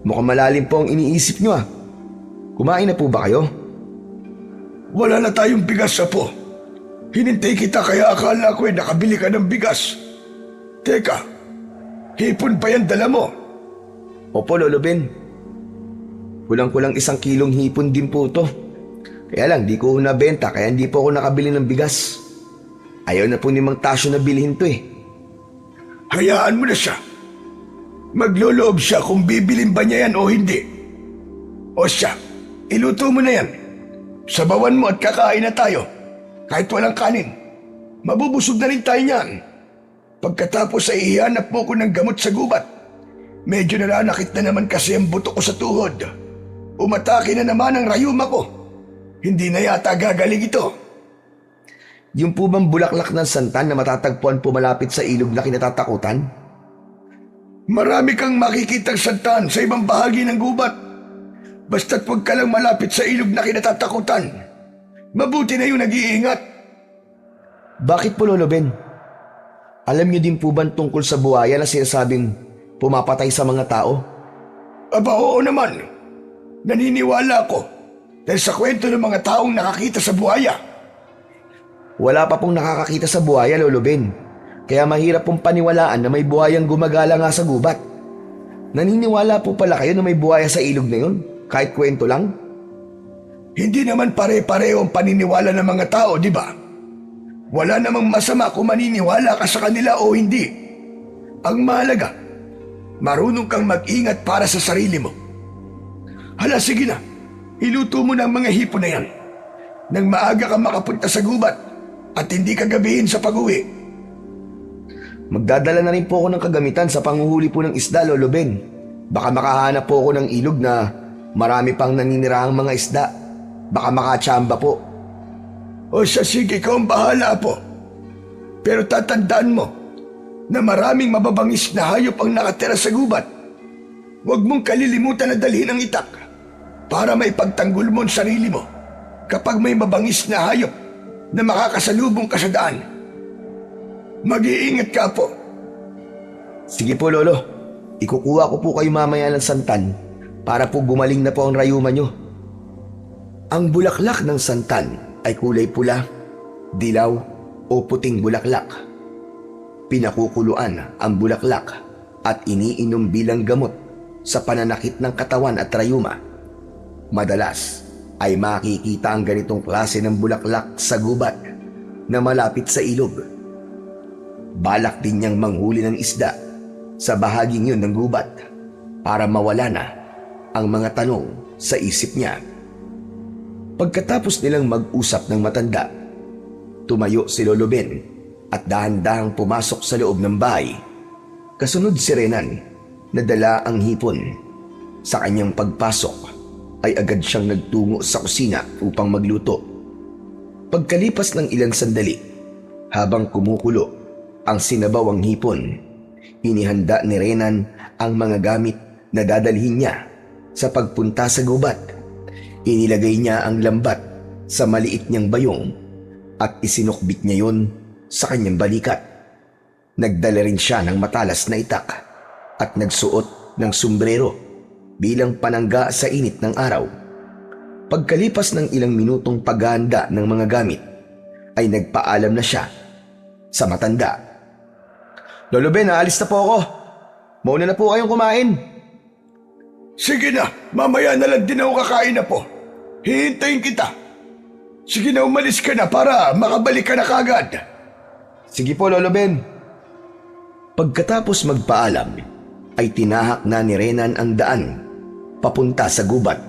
Mukhang malalim po ang iniisip niyo ah. Kumain na po ba kayo?"
Wala na tayong bigas, Apo. Hinintay kita kaya akala ko nakabili ka ng bigas. Teka, hipon pa yan dala mo.
"Opo, Lolo Ben. Kulang-kulang 1 kilong hipon din po to. Kaya lang, di ko nabenta kaya hindi po ako nakabili ng bigas. Ayaw na po ni Mang Tasyo na bilhin to eh."
Hayaan mo na siya. Magloloob siya kung bibilin ba niya yan o hindi. O siya, iluto mo na yan. Sabawan mo at kakain na tayo. Kahit walang kanin. Mabubusog na rin tayo niyan. Pagkatapos ay ihanap mo ko ng gamot sa gubat. Medyo nananakit na naman kasi ang buto ko sa tuhod. Umatake na naman ang rayuma ko. Hindi na yata gagaling ito.
Yung po bang bulaklak ng santan na matatagpuan po malapit sa ilog na kinatatakutan?
Marami kang makikitang santan sa ibang bahagi ng gubat. Basta't huwag ka lang malapit sa ilog na kinatatakutan. Mabuti na yung nag-iingat.
Bakit po, Lolo Ben? Alam niyo din po ba tungkol sa buhaya na sinasabing pumapatay sa mga tao?
Aba, oo naman. Naniniwala ako dahil sa kwento ng mga taong nakakita sa buhaya.
Wala pa pong nakakakita sa buhaya, Lolo Ben. Kaya mahirap pong paniwalaan na may buhayang gumagala nga sa gubat. Naniniwala po pala kayo na may buhaya sa ilog na yun? Kahit kwento lang?
Hindi naman pare-pareho ang paniniwala ng mga tao, di ba? Wala namang masama kung maniniwala ka sa kanila o hindi. Ang mahalaga, marunong kang mag-ingat para sa sarili mo. Hala, sige na. Iluto mo na ang mga hipon na yan. Nang maaga ka makapunta sa gubat at hindi ka gabihin sa pag-uwi.
Magdadala na rin po ako ng kagamitan sa panguhuli po ng isda, Lolo Ben. Baka makahanap po ako ng ilog na marami pang naninirahang mga isda. Baka makatsamba po.
O siya, sige, ikaw ang bahala po. Pero tatandaan mo na maraming mababangis na hayop ang nakatira sa gubat. Huwag mong kalilimutan na dalhin ang itak para maipagtanggol mo ang sarili mo kapag may mabangis na hayop na makakasalubong ka sa daan. Mag-iingat ka po.
Sige po, Lolo. Ikukuha ko po kayo mamaya ng santan para po gumaling na po ang rayuma nyo. Ang bulaklak ng santan ay kulay pula, dilaw o puting bulaklak. Pinakukuluan ang bulaklak at iniinom bilang gamot sa pananakit ng katawan at rayuma. Madalas ay makikita ang ganitong klase ng bulaklak sa gubat na malapit sa ilog. Balak din niyang manghuli ng isda sa bahaging yun ng gubat para mawala na ang mga tanong sa isip niya. Pagkatapos nilang mag-usap ng matanda, tumayo si Lolo Ben at dahan-dahang pumasok sa loob ng bahay. Kasunod si Renan na dala ang hipon. Sa kanyang pagpasok ay agad siyang nagtungo sa kusina upang magluto. Pagkalipas ng ilang sandali, habang kumukulo ang sinabawang hipon, inihanda ni Renan ang mga gamit na dadalhin niya sa pagpunta sa gubat. Inilagay niya ang lambat sa maliit niyang bayong at isinukbit niya yon sa kanyang balikat. Nagdala rin siya ng matalas na itak at nagsuot ng sombrero bilang panangga sa init ng araw. Pagkalipas ng ilang minutong paghahanda ng mga gamit, ay nagpaalam na siya sa matanda. "Lolo Ben, aalis na po ako. Mauna na po kayong kumain."
Sige na, mamaya na lang din ako kakain na po. Hihintayin kita. Sige na, umalis ka na para makabalik ka na kagad.
"Sige po, Lolo Ben." Pagkatapos magpaalam, ay tinahak na ni Renan ang daan papunta sa gubat.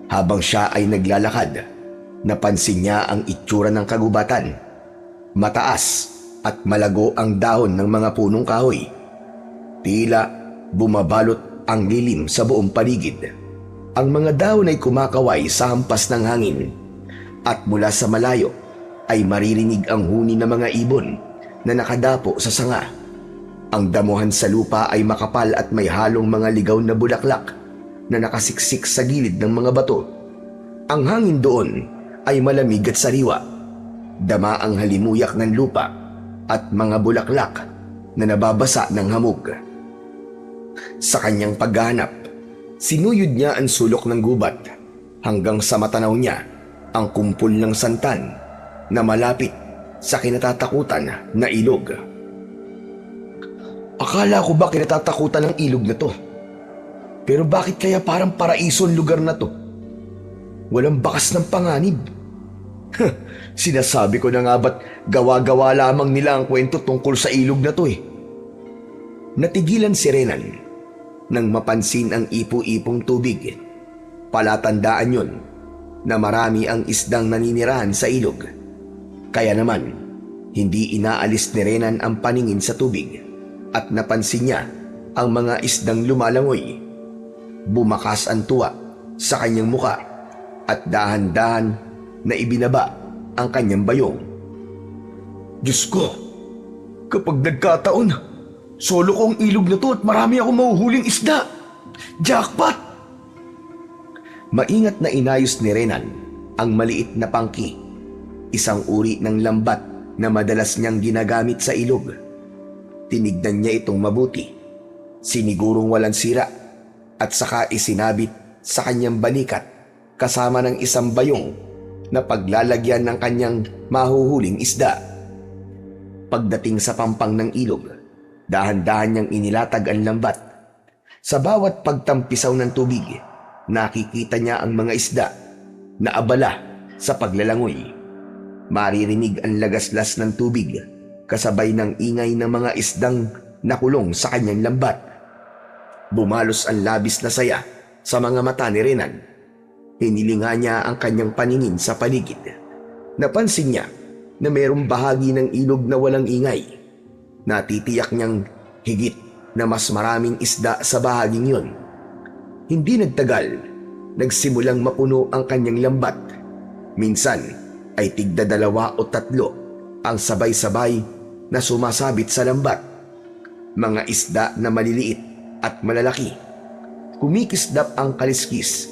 Habang siya ay naglalakad, napansin niya ang itsura ng kagubatan. Mataas at malago ang dahon ng mga punong kahoy. Tila bumabalot ang lilim sa buong paligid. Ang mga dahon ay kumakaway sa hampas ng hangin at mula sa malayo ay maririnig ang huni ng mga ibon na nakadapo sa sanga. Ang damuhan sa lupa ay makapal at may halong mga ligaw na bulaklak na nakasiksik sa gilid ng mga bato. Ang hangin doon ay malamig at sariwa. Dama ang halimuyak ng lupa at mga bulaklak na nababasa ng hamog. Sa kanyang paghahanap, sinuyod niya ang sulok ng gubat hanggang sa matanaw niya ang kumpol ng santan na malapit sa kinatatakutan na ilog. Akala ko ba kinatatakutan ng ilog na to? Pero bakit kaya parang paraiso ang lugar na to? Walang bakas ng panganib. Sinasabi ko na nga ba't gawa-gawa lamang nila ang kwento tungkol sa ilog na to eh. Natigilan si Renan nang mapansin ang ipo-ipong tubig. Palatandaan yon na marami ang isdang naninirahan sa ilog. Kaya naman, hindi inaalis ni Renan ang paningin sa tubig at napansin niya ang mga isdang lumalangoy. Bumakas ang tuwa sa kanyang muka at dahan-dahan na ibinaba ang kanyang bayong. Diyos ko, kapag nagkataon, solo ko ang ilog na to at marami akong mahuhuling isda. Jackpot! Maingat na inayos ni Renan ang maliit na pangki, isang uri ng lambat na madalas niyang ginagamit sa ilog. Tinignan niya itong mabuti, sinigurong walang sira, at saka isinabit sa kanyang balikat kasama ng isang bayong na paglalagyan ng kanyang mahuhuling isda. Pagdating sa pampang ng ilog, dahan-dahan niyang inilatag ang lambat. Sa bawat pagtampisaw ng tubig, nakikita niya ang mga isda na abala sa paglalangoy. Maririnig ang lagaslas ng tubig kasabay ng ingay ng mga isdang nakulong sa kanyang lambat. Bumalos ang labis na saya sa mga mata ni Renan. Hinilinga niya ang kanyang paningin sa paligid. Napansin niya na mayroong bahagi ng ilog na walang ingay. Natitiyak niyang higit na mas maraming isda sa bahaging yon. Hindi nagtagal, nagsimulang mapuno ang kanyang lambat. Minsan ay tigda 2 o 3 ang sabay-sabay na sumasabit sa lambat. Mga isda na maliliit at malalaki. Kumikisdap ang kaliskis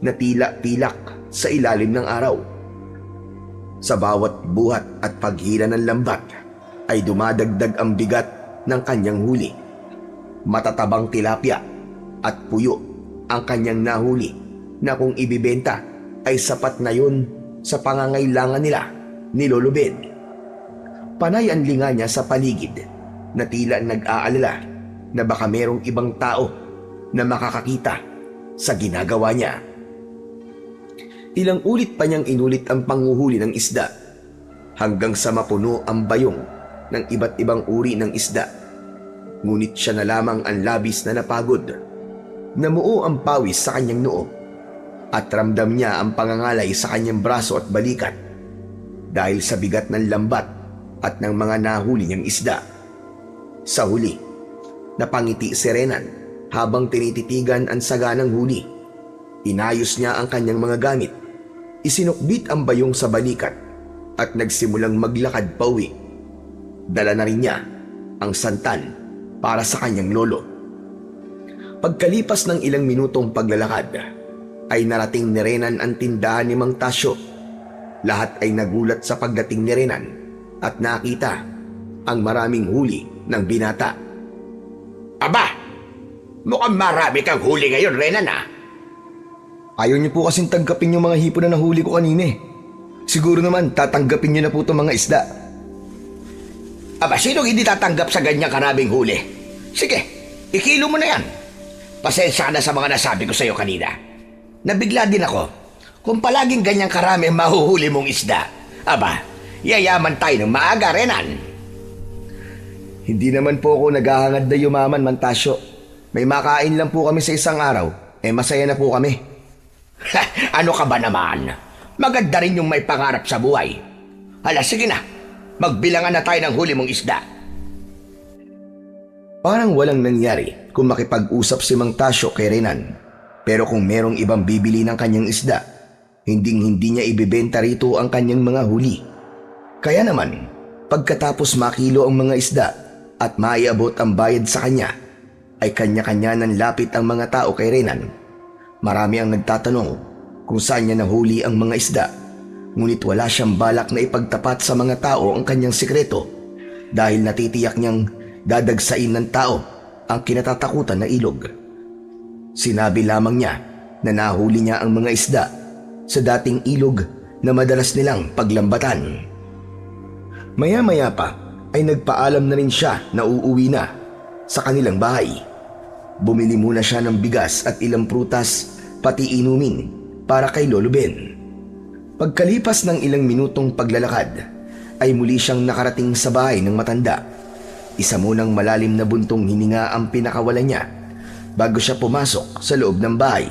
na tila pilak sa ilalim ng araw. Sa bawat buhat at paghila ng lambat ay dumadagdag ang bigat ng kanyang huli. Matatabang tilapia at puyo ang kanyang nahuli na kung ibibenta ay sapat na yun sa pangangailangan nila ni Lolo Ben. Panay ang linga niya sa paligid na tila nag-aalala na baka merong ibang tao na makakakita sa ginagawa niya. Ilang ulit pa niyang inulit ang panguhuli ng isda hanggang sa mapuno ang bayong ng iba't ibang uri ng isda. Ngunit siya na lamang ang labis na napagod. Namuo ang pawis sa kanyang noo at ramdam niya ang pangangalay sa kanyang braso at balikat dahil sa bigat ng lambat at ng mga nahuli niyang isda. Sa huli, napangiti si Renan habang tinititigan ang saganang huli. Inayos niya ang kanyang mga gamit, isinukbit ang bayong sa balikat at nagsimulang maglakad pauwi. Dala na rin niya ang santan para sa kanyang lolo. Pagkalipas ng ilang minutong paglalakad, ay narating ni Renan ang tindahan ni Mang Tasyo. Lahat ay nagulat sa pagdating ni Renan at nakita ang maraming huli ng binata.
Aba, mukhang marami kang huli ngayon, Renan ah.
Ayaw niyo po kasing tanggapin yung mga hipon na nahuli ko kanina eh. Siguro naman tatanggapin niyo na po itong mga isda.
Aba, sinong hindi tatanggap sa ganyang karaming huli? Sige, ikilo mo na yan. Pasensya ka na sa mga nasabi ko sa iyo kanina. Nabigla din ako kung palaging ganyang karami ang mahuhuli mong isda. Aba, yayaman tayo ng maaga, Renan.
Hindi naman po ako naghahangad na yumaman, Mantasyo. May makain lang po kami sa isang araw, masaya na po kami.
Ano ka ba naman? Maganda rin yung may pangarap sa buhay. Hala, sige na. Magbilangan na tayo ng huli mong isda.
Parang walang nangyari kung makipag-usap si Mang Tasyo kay Renan. Pero kung merong ibang bibili ng kanyang isda, hinding-hindi niya ibibenta rito ang kanyang mga huli. Kaya naman, pagkatapos makilo ang mga isda at maiabot ang bayad sa kanya, ay kanya-kanya ng lapit ang mga tao kay Renan. Marami ang nagtatanong kung saan niya nahuli ang mga isda, ngunit wala siyang balak na ipagtapat sa mga tao ang kanyang sikreto dahil natitiyak niyang dadagsain ng tao ang kinatatakutan na ilog. Sinabi lamang niya na nahuli niya ang mga isda sa dating ilog na madalas nilang paglambatan. Maya-maya pa ay nagpaalam na rin siya na uuwi na sa kanilang bahay. Bumili muna siya ng bigas at ilang prutas pati inumin para kay Lolo Ben. Pagkalipas ng ilang minutong paglalakad ay muli siyang nakarating sa bahay ng matanda. Isa munang malalim na buntong hininga ang pinakawalan niya bago siya pumasok sa loob ng bahay.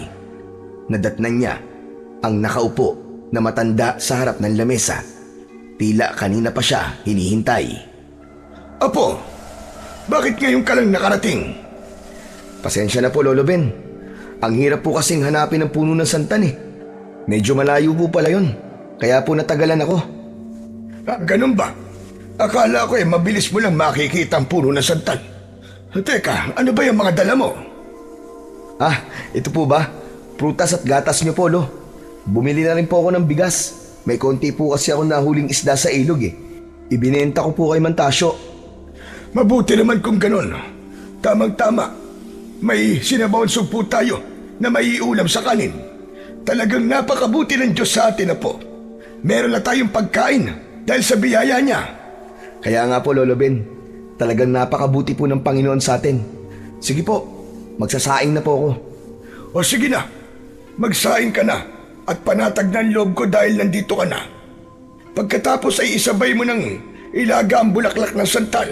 Nadatnan niya ang nakaupo na matanda sa harap ng lamesa. Tila kanina pa siya hinihintay.
Apo, bakit ngayon ka lang nakarating?
Pasensya na po, Lolo Ben. Ang hirap po kasing hanapin ang puno ng santan eh. Medyo malayo po pala yun, kaya po natagalan ako.
Ganun ba? Akala ko mabilis mo lang makikita ang puno ng santan. Teka, ano ba yung mga dala mo?
Ito po ba? Prutas at gatas niyo po, Lo. Bumili na rin po ako ng bigas. May konti po kasi ako nahuling isda sa ilog eh. Ibinenta ko po kay Mantasyo.
Mabuti naman kung ganun. Tamang-tama. May sinabawan sugpo tayo na may ulam sa kanin. Talagang napakabuti ng Diyos sa atin na po. Meron na tayong pagkain dahil sa biyaya niya.
Kaya nga po, Lolo Ben. Talagang napakabuti po ng Panginoon sa atin. Sige po, magsasaing na po ako.
O sige na, magsaing ka na at panatag ng loob ko dahil nandito ka na. Pagkatapos ay isabay mo ng ilaga ang bulaklak ng santal.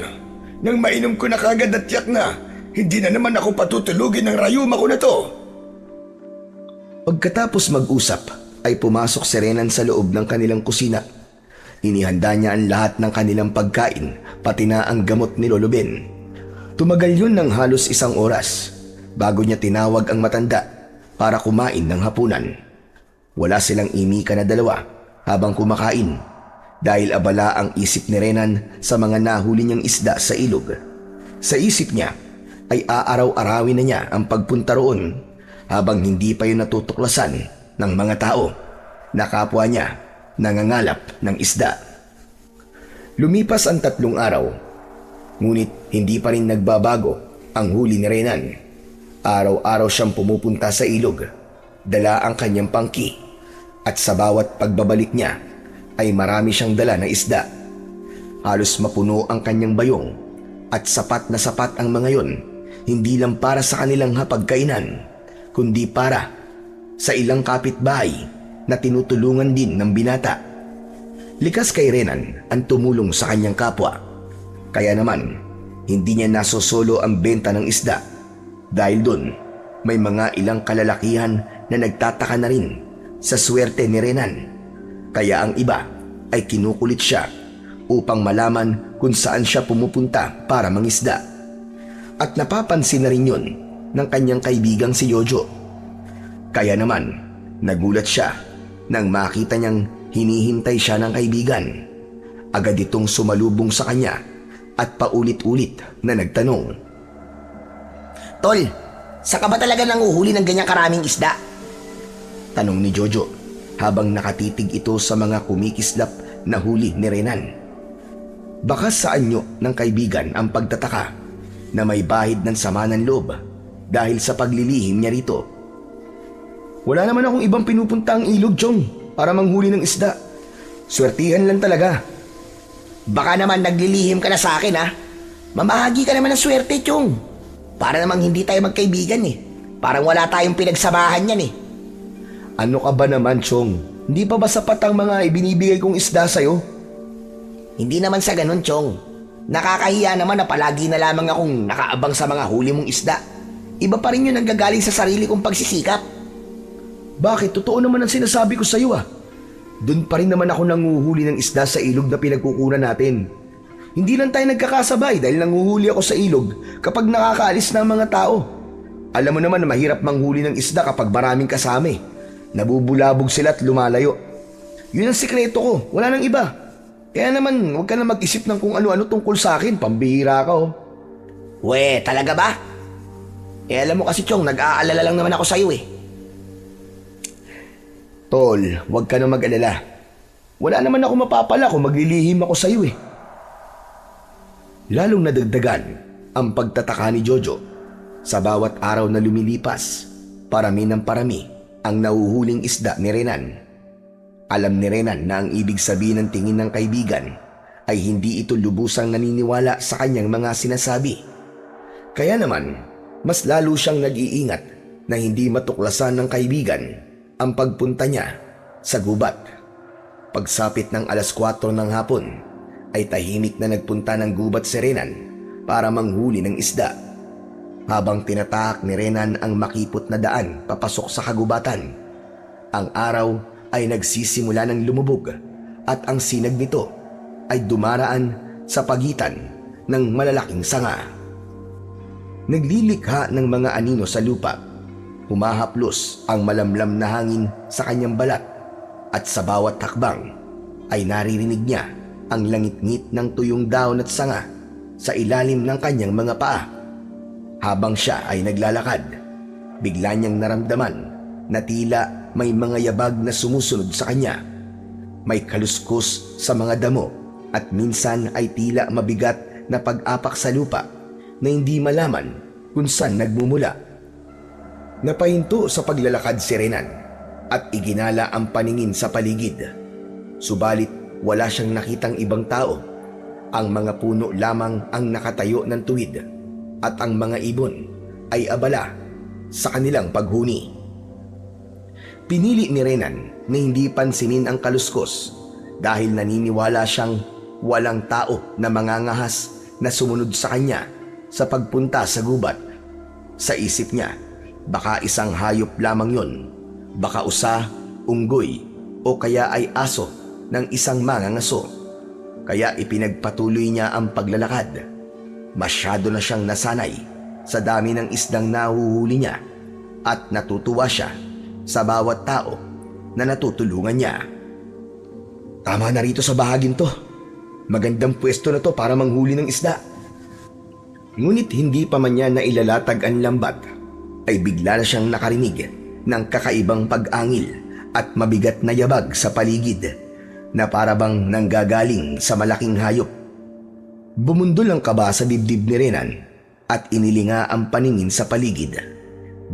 Nang mainom ko na kagad at tiyak na hindi na naman ako patutulugin ng rayuma ko na to.
Pagkatapos mag-usap ay pumasok si Renan sa loob ng kanilang kusina. Inihanda niya ang lahat ng kanilang pagkain, pati na ang gamot ni Lolo Ben. Tumagal yun ng halos 1 oras bago niya tinawag ang matanda para kumain ng hapunan. Wala silang imika na dalawa habang kumakain dahil abala ang isip ni Renan sa mga nahuli niyang isda sa ilog. Sa isip niya ay aaraw-arawin na niya ang pagpunta roon habang hindi pa yun natutuklasan ng mga tao na kapwa niya nangangalap ng isda. Lumipas ang 3 araw, ngunit hindi pa rin nagbabago ang huli ni Renan. Araw-araw siyang pumupunta sa ilog, dala ang kanyang pangki, at sa bawat pagbabalik niya ay marami siyang dala na isda. Halos mapuno ang kanyang bayong at sapat na sapat ang mga yon, hindi lang para sa kanilang hapagkainan, kundi para sa ilang kapitbahay na tinutulungan din ng binata. Likas kay Renan ang tumulong sa kanyang kapwa. Kaya naman, hindi niya nasosolo ang benta ng isda dahil doon may mga ilang kalalakihan na nagtataka na rin sa swerte ni Renan. Kaya ang iba ay kinukulit siya upang malaman kung saan siya pumupunta para mangisda. At napapansin na rin yun ng kanyang kaibigang si Jojo. Kaya naman, nagulat siya nang makita niyang hinihintay siya ng kaibigan. Agad itong sumalubong sa kanya at paulit-ulit na nagtanong.
Tol, saan ka ba talaga nanguhuli ng ganyang karaming isda?
Tanong ni Jojo habang nakatitig ito sa mga kumikislap na huli ni Renan. Bakas sa anyo ng kaibigan ang pagtataka na may bahid ng sama ng loob dahil sa paglilihim niya rito. Wala naman akong ibang pinupuntang ilog, Chong, para manghuli ng isda. Swertihan lang talaga.
Baka naman naglilihim ka na sa akin, ha? Mamahagi ka naman ng swerte, Chong. Para namang hindi tayo magkaibigan eh. Parang wala tayong pinagsamahan yan eh.
Ano ka ba naman, Chong? Hindi pa ba sapat ang mga ibinibigay kong isda sa'yo?
Hindi naman sa ganun, Chong. Nakakahiya naman na palagi na lamang akong nakaabang sa mga huli mong isda. Iba pa rin yun ang gagaling sa sarili kong pagsisikap.
Bakit? Totoo naman ang sinasabi ko sa'yo ah. Doon pa rin naman ako nanguhuli ng isda sa ilog na pinagkukunan natin. Hindi lang tayo nagkakasabay dahil nanguhuli ako sa ilog kapag nakakaalis na ang mga tao. Alam mo naman na mahirap manghuli ng isda kapag maraming kasama. Nabubulabog sila at lumalayo. Yun ang sikreto ko, wala nang iba. Kaya naman, huwag ka na mag-isip ng kung ano-ano tungkol sa akin. Pambihira ka, oh.
We, talaga ba? Alam mo kasi, Chong, nag-aalala lang naman ako sa'yo eh.
Tol, huwag ka na mag-alala. Wala naman ako mapapala kung maglilihim ako sa'yo eh. Lalong nadagdagan ang pagtataka ni Jojo. Sa bawat araw na lumilipas, parami ng parami ang nahuhuling isda ni Renan. Alam ni Renan na ang ibig sabihin ng tingin ng kaibigan ay hindi ito lubusang naniniwala sa kanyang mga sinasabi. Kaya naman, mas lalo siyang nag-iingat na hindi matuklasan ng kaibigan ang pagpunta niya sa gubat. Pagsapit ng 4:00 ng hapon, ay tahimik na nagpunta ng gubat si Renan para manghuli ng isda. Habang tinatahak ni Renan ang makipot na daan papasok sa kagubatan, ang araw ay nagsisimula ng lumubog at ang sinag nito ay dumaraan sa pagitan ng malalaking sanga. Naglilikha ng mga anino sa lupa. Humahaplos ang malamlam na hangin sa kanyang balat at sa bawat hakbang ay naririnig niya ang langit-ngit ng tuyong dahon at sanga sa ilalim ng kanyang mga paa. Habang siya ay naglalakad, bigla niyang naramdaman na tila may mga yabag na sumusunod sa kanya. May kaluskos sa mga damo at minsan ay tila mabigat na pag-apak sa lupa na hindi malaman kung saan nagmumula. Napahinto sa paglalakad si Renan at iginala ang paningin sa paligid. Subalit wala siyang nakitang ibang tao. Ang mga puno lamang ang nakatayo ng tuwid at ang mga ibon ay abala sa kanilang paghuni. Pinili ni Renan na hindi pansinin ang kaluskos dahil naniniwala siyang walang tao na mangangahas na sumunod sa kanya sa pagpunta sa gubat. Sa isip niya, baka isang hayop lamang yon, baka usa, unggoy o kaya ay aso ng isang mangangaso. Kaya ipinagpatuloy niya ang paglalakad. Masyado na siyang nasanay sa dami ng isdang nahuhuli niya at natutuwa siya sa bawat tao na natutulungan niya. Tama na rito sa bahagin to. Magandang pwesto na to para manghuli ng isda. Ngunit hindi pa man niya nailalatag ang lambat ay bigla na siyang nakarinig ng kakaibang pag-angil at mabigat na yabag sa paligid na parabang nanggagaling sa malaking hayop. Bumundol ang kaba sa dibdib ni Renan at inilinga ang paningin sa paligid.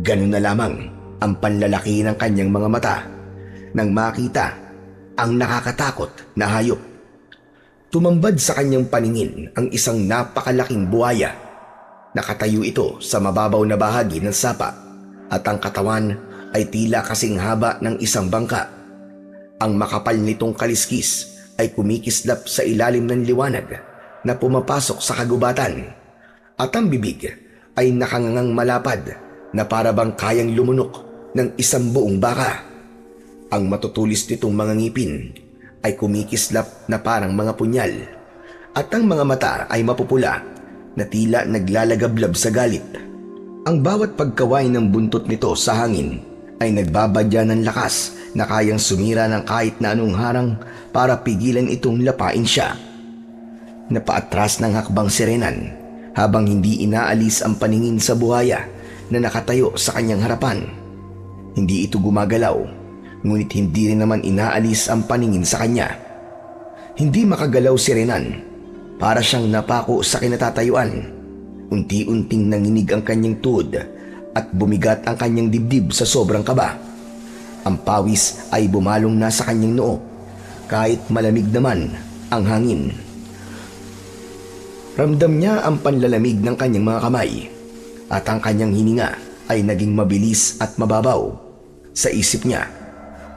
Ganun na lamang ang panlalaki ng kanyang mga mata nang makita ang nakakatakot na hayop. Tumambad sa kanyang paningin ang isang napakalaking buhaya. Nakatayo ito sa mababaw na bahagi ng sapa at ang katawan ay tila kasing haba ng isang bangka. Ang makapal nitong kaliskis ay kumikislap sa ilalim ng liwanag na pumapasok sa kagubatan at ang bibig ay nakangangang malapad na parabang kayang lumunok ng isang buong baka. Ang matutulis nitong mga ngipin ay kumikislap na parang mga punyal at ang mga mata ay mapupula na tila naglalagablab sa galit. Ang bawat pagkaway ng buntot nito sa hangin ay nagbabadya ng lakas na kayang sumira ng kahit na anong harang para pigilan itong lapain siya. Napaatras ng hakbang si Renan habang hindi inaalis ang paningin sa buhaya na nakatayo sa kanyang harapan. Hindi ito gumagalaw, ngunit hindi rin naman inaalis ang paningin sa kanya. Hindi makagalaw si Renan, para siyang napako sa kinatatayuan. Unti-unting nanginig ang kanyang tuhod at bumigat ang kanyang dibdib sa sobrang kaba. Ang pawis ay bumalong na sa kanyang noo, kahit malamig naman ang hangin. Ramdam niya ang panlalamig ng kanyang mga kamay at ang kanyang hininga ay naging mabilis at mababaw. Sa isip niya,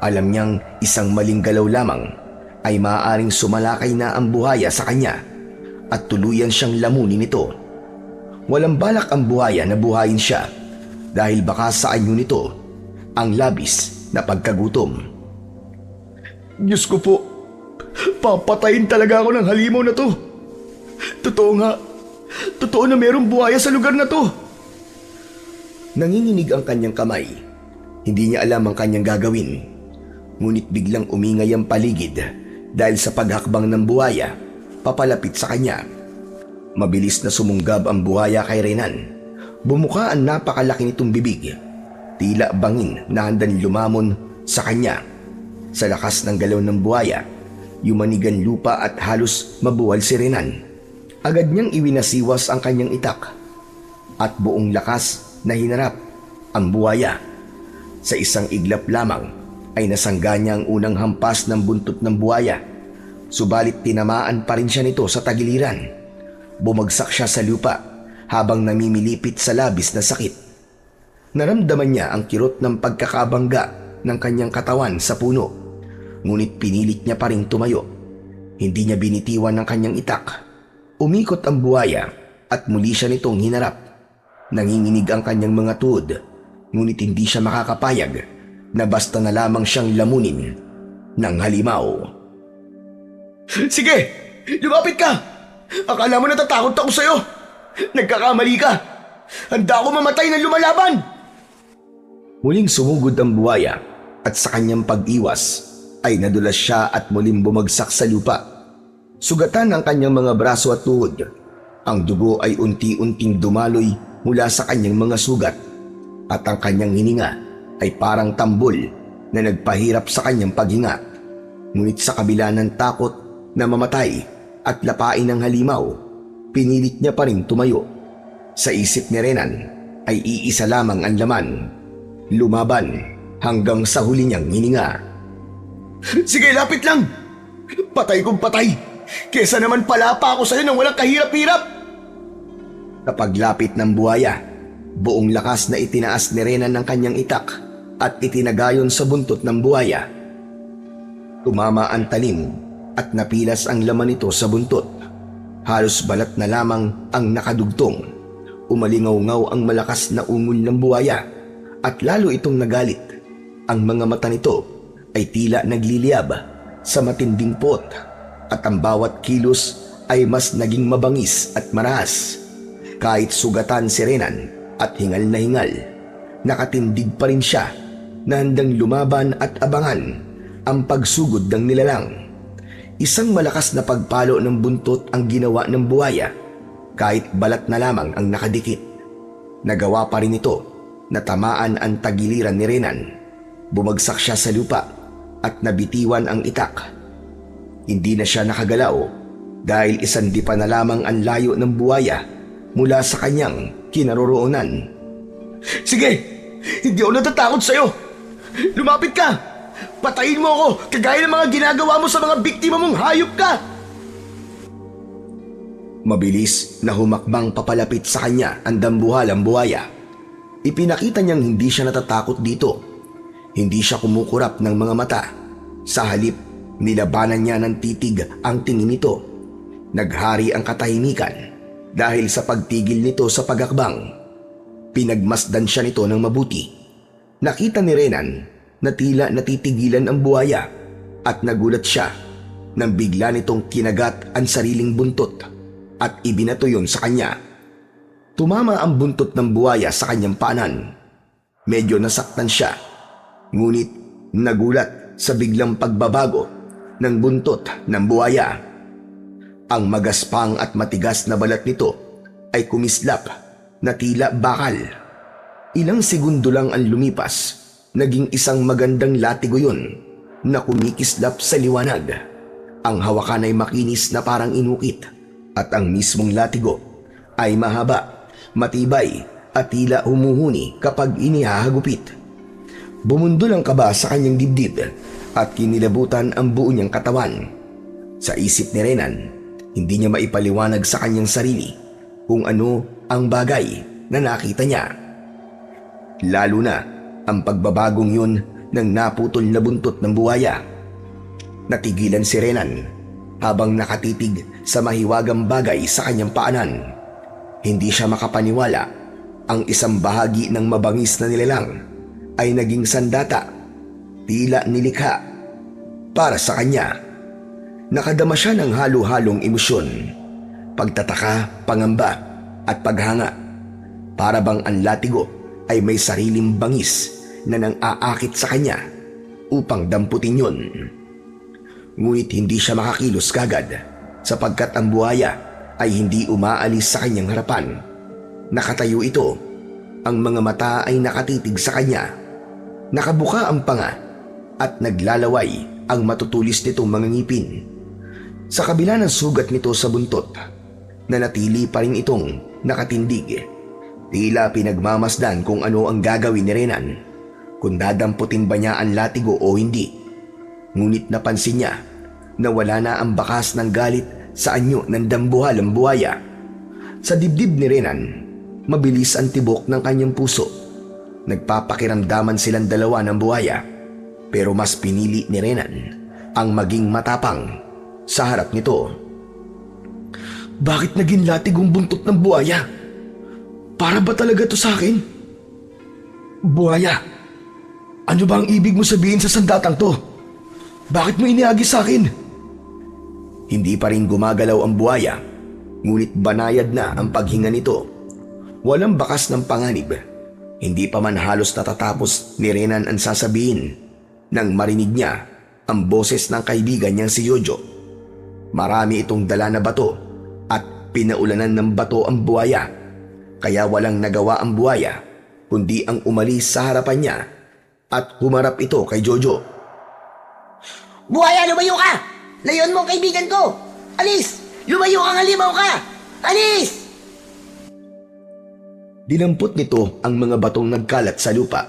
alam niyang isang maling galaw lamang ay maaaring sumalakay na ang buhaya sa kanya at tuluyan siyang lamunin nito. Walang balak ang buhaya na buhayin siya dahil baka sa anyo nito ang labis na pagkagutom.
Diyos ko po, papatayin talaga ako ng halimaw na to. Totoo nga, totoo na mayroong buhaya sa lugar na to.
Nanginginig ang kanyang kamay. Hindi niya alam ang kanyang gagawin. Ngunit biglang umingay ang paligid dahil sa paghakbang ng buhaya papalapit sa kanya. Mabilis na sumunggab ang buhaya kay Renan. Bumuka ang napakalaki nitong bibig. Tila bangin na handang lumamon sa kanya. Sa lakas ng galaw ng buhaya, yumanigan lupa at halos mabuwal si Renan. Agad niyang iwinasiwas ang kanyang itak at buong lakas na hinarap ang buhaya. Sa isang iglap lamang ay nasangga niya ang unang hampas ng buntot ng buhaya. Subalit tinamaan pa rin siya nito sa tagiliran. Bumagsak siya sa lupa habang namimilipit sa labis na sakit. Naramdaman niya ang kirot ng pagkakabangga ng kanyang katawan sa puno. Ngunit pinilit niya pa rin tumayo. Hindi niya binitiwan ang kanyang itak. Umikot ang buhaya at muli siya nitong hinarap. Nanginginig ang kanyang mga tuhod, ngunit hindi siya makakapayag na basta na lamang siyang lamunin ng halimaw.
Sige, lumapit ka! Akala mo natatakot ako sa'yo! Nagkakamali ka! Handa ako mamatay na lumalaban!
Muling sumugod ang buhaya at sa kanyang pag-iwas ay nadulas siya at muling bumagsak sa lupa. Sugatan ang kanyang mga braso at tuhod. Ang dugo ay unti-unting dumaloy mula sa kanyang mga sugat at ang kanyang hininga ay parang tambol na nagpahirap sa kanyang paghinga. Ngunit sa kabila ng takot na mamatay at lapain ng halimaw, pinilit niya pa rin tumayo. Sa isip ni Renan ay iisa lamang ang laman: lumaban hanggang sa huli niyang hininga.
Sige, lapit lang! Patay kung patay! Kesa naman palapa ako sa'yo nang walang kahirap-hirap!
Kapag lapit ng buhaya, buong lakas na itinaas ni Renan ng kanyang itak at itinagayon sa buntot ng buhaya. Tumama ang talim at napilas ang laman nito sa buntot. Halos balat na lamang ang nakadugtong. Umalingaw-ngaw ang malakas na ungol ng buhaya at lalo itong nagalit. Ang mga mata nito ay tila nagliliyab sa matinding pot at ang bawat kilos ay mas naging mabangis at maras. Kahit sugatan si Renan at hingal na hingal, nakatindig pa rin siya na handang lumaban at abangan ang pagsugod ng nilalang. Isang malakas na pagpalo ng buntot ang ginawa ng buhaya kahit balat na lamang ang nakadikit. Nagawa pa rin ito na tamaan ang tagiliran ni Renan. Bumagsak siya sa lupa at nabitiwan ang itak. Hindi na siya nakagalaw dahil isandi pa na lamang ang layo ng buhaya mula sa kanyang kinaroroonan.
Sige, hindi ako natatakot sa'yo! Lumapit ka! Patayin mo ako kagaya ng mga ginagawa mo sa mga biktima mong hayop ka!
Mabilis na humakbang papalapit sa kanya ang dambuhalang buhaya. Ipinakita niyang hindi siya natatakot dito. Hindi siya kumukurap ng mga mata. Sa halip, nilabanan niya ng titig ang tingin nito. Naghari ang katahimikan dahil sa pagtigil nito sa paghakbang. Pinagmasdan siya nito ng mabuti. Nakita ni Renan na tila natitigilan ang buhaya at nagulat siya nang bigla nitong kinagat ang sariling buntot at ibinato yon sa kanya. Tumama ang buntot ng buhaya sa kanyang paanan. Medyo nasaktan siya, ngunit nagulat sa biglang pagbabago ng buntot ng buhaya. Ang magaspang at matigas na balat nito ay kumislap na tila bakal. Ilang segundo lang ang lumipas, naging isang magandang latigo yun na kumikislap sa liwanag. Ang hawakan ay makinis na parang inukit at ang mismong latigo ay mahaba, matibay at tila humuhuni kapag inihahagupit. Bumundol ang kaba sa kanyang dibdib at kinilabutan ang buo niyang katawan. Sa isip ni Renan, hindi niya maipaliwanag sa kanyang sarili kung ano ang bagay na nakita niya. Lalo na ang pagbabagong yun ng naputol na buntot ng buhaya. Natigilan si Renan habang nakatitig sa mahiwagang bagay sa kanyang paanan. Hindi siya makapaniwala ang isang bahagi ng mabangis na nilalang ay naging sandata, tila nilikha para sa kanya. Nakadama siya ng halo-halong emosyon, pagtataka, pangamba at paghanga. Para bang ang latigo ay may sariling bangis na nang aakit sa kanya upang damputin yun. Ngunit hindi siya makakilos kagad sapagkat ang buhaya ay hindi umaalis sa kanyang harapan. Nakatayo ito. Ang mga mata ay nakatitig sa kanya. Nakabuka ang panga at naglalaway ang matutulis nitong mga ngipin. Sa kabila ng sugat nito sa buntot, nanatili pa rin itong nakatindig. Tila pinagmamasdan kung ano ang gagawin ni Renan, kung dadamputin ba niya ang latigo o hindi. Ngunit napansin niya na wala na ang bakas ng galit sa anyo ng dambuhalang buhaya. Sa dibdib ni Renan, mabilis ang tibok ng kanyang puso. Nagpapakiramdaman silang dalawa ng buhaya, pero mas pinili ni Renan ang maging matapang sa harap nito. Bakit naging latigong buntot ng buhaya? Para ba talaga to sa akin? Buhaya, ano ba ang ibig mo sabihin sa sandatang to? Bakit mo iniagi sa akin? Hindi pa rin gumagalaw ang buhaya, ngunit banayad na ang paghinga nito. Walang bakas ng panganib. Hindi pa man halos natatapos ni Renan ang sasabihin nang marinig niya ang boses ng kaibigan niyang si Jojo. Marami itong dala na bato at pinaulanan ng bato ang buhaya, kaya walang nagawa ang buhaya kundi ang umalis sa harapan niya at humarap ito kay Jojo.
Buhaya, lumayo ka! Layon mo ang kaibigan ko! Alis! Lumayo kang halimaw ka! Alis!
Dinampot nito ang mga batong nagkalat sa lupa.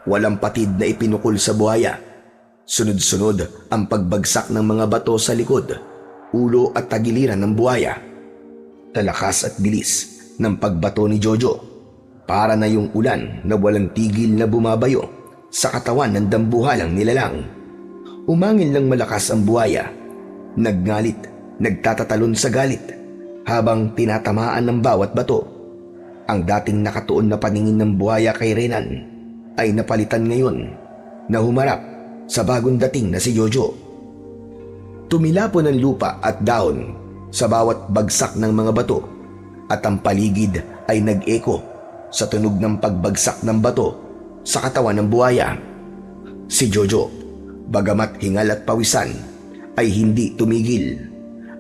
Walang patid na ipinukol sa buhaya. Sunod-sunod ang pagbagsak ng mga bato sa likod, ulo at tagiliran ng buhaya. Talakas at bilis ng pagbato ni Jojo. Para na yung ulan na walang tigil na bumabayo sa katawan ng dambuhalang nilalang. Umangil ng malakas ang buhaya. Nagngalit, nagtatatalon sa galit habang tinatamaan ng bawat bato. Ang dating nakatuon na paningin ng buhaya kay Renan ay napalitan ngayon na humarap sa bagong dating na si Jojo. Tumilapon ang lupa at dahon sa bawat bagsak ng mga bato at ang paligid ay nag-eko sa tunog ng pagbagsak ng bato sa katawan ng buhaya. Si Jojo, bagamat hingal at pawisan, ay hindi tumigil.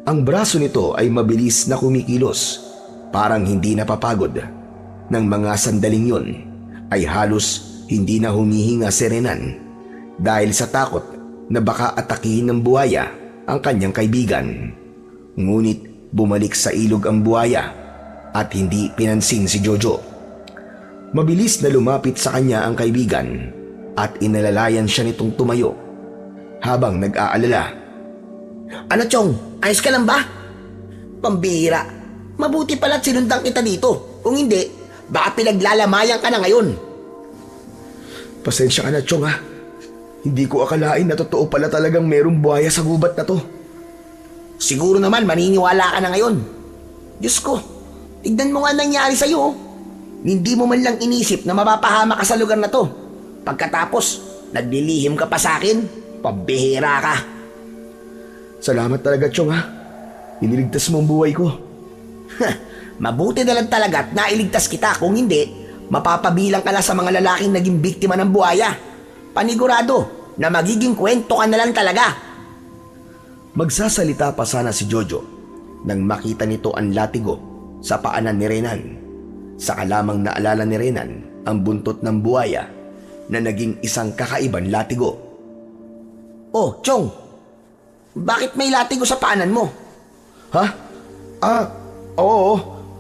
Ang braso nito ay mabilis na kumikilos, parang hindi napapagod. Nang mga sandaling yun, ay halos hindi na humihinga si Renan dahil sa takot na baka atakihin ng buhaya ang kanyang kaibigan. Ngunit bumalik sa ilog ang buhaya at hindi pinansin si Jojo. Mabilis na lumapit sa kanya ang kaibigan at inalalayan siya nitong tumayo habang nag-aalala.
Ano, Chong? Ayos ka lang ba? Pambihira. Mabuti pala't sinundan kita dito. Kung hindi, baka pinaglalamayan ka na ngayon.
Pasensya ka na, Chong, ha? Hindi ko akalain na totoo pala talagang merong buhaya sa gubat na to.
Siguro naman maniniwala ka na ngayon. Diyos ko, tignan mo nga nangyari sa'yo. Oh. Hindi mo man lang inisip na mapapahama ka sa lugar na to. Pagkatapos, naglilihim ka pa sa akin. Pambihira ka.
Salamat talaga, Chong, ha? Iniligtas mo ang buhay ko.
Mabuti na lang talaga at nailigtas kita. Kung hindi, mapapabilang ka na sa mga lalaking naging biktima ng buhaya. Panigurado na magiging kwento ka na lang talaga.
Magsasalita pa sana si Jojo nang makita nito ang latigo sa paanan ni Renan. Saka lamang naalala ni Renan ang buntot ng buhaya na naging isang kakaibang latigo.
Oh, Chong, bakit may latigo sa paanan mo?
Ha? Oo.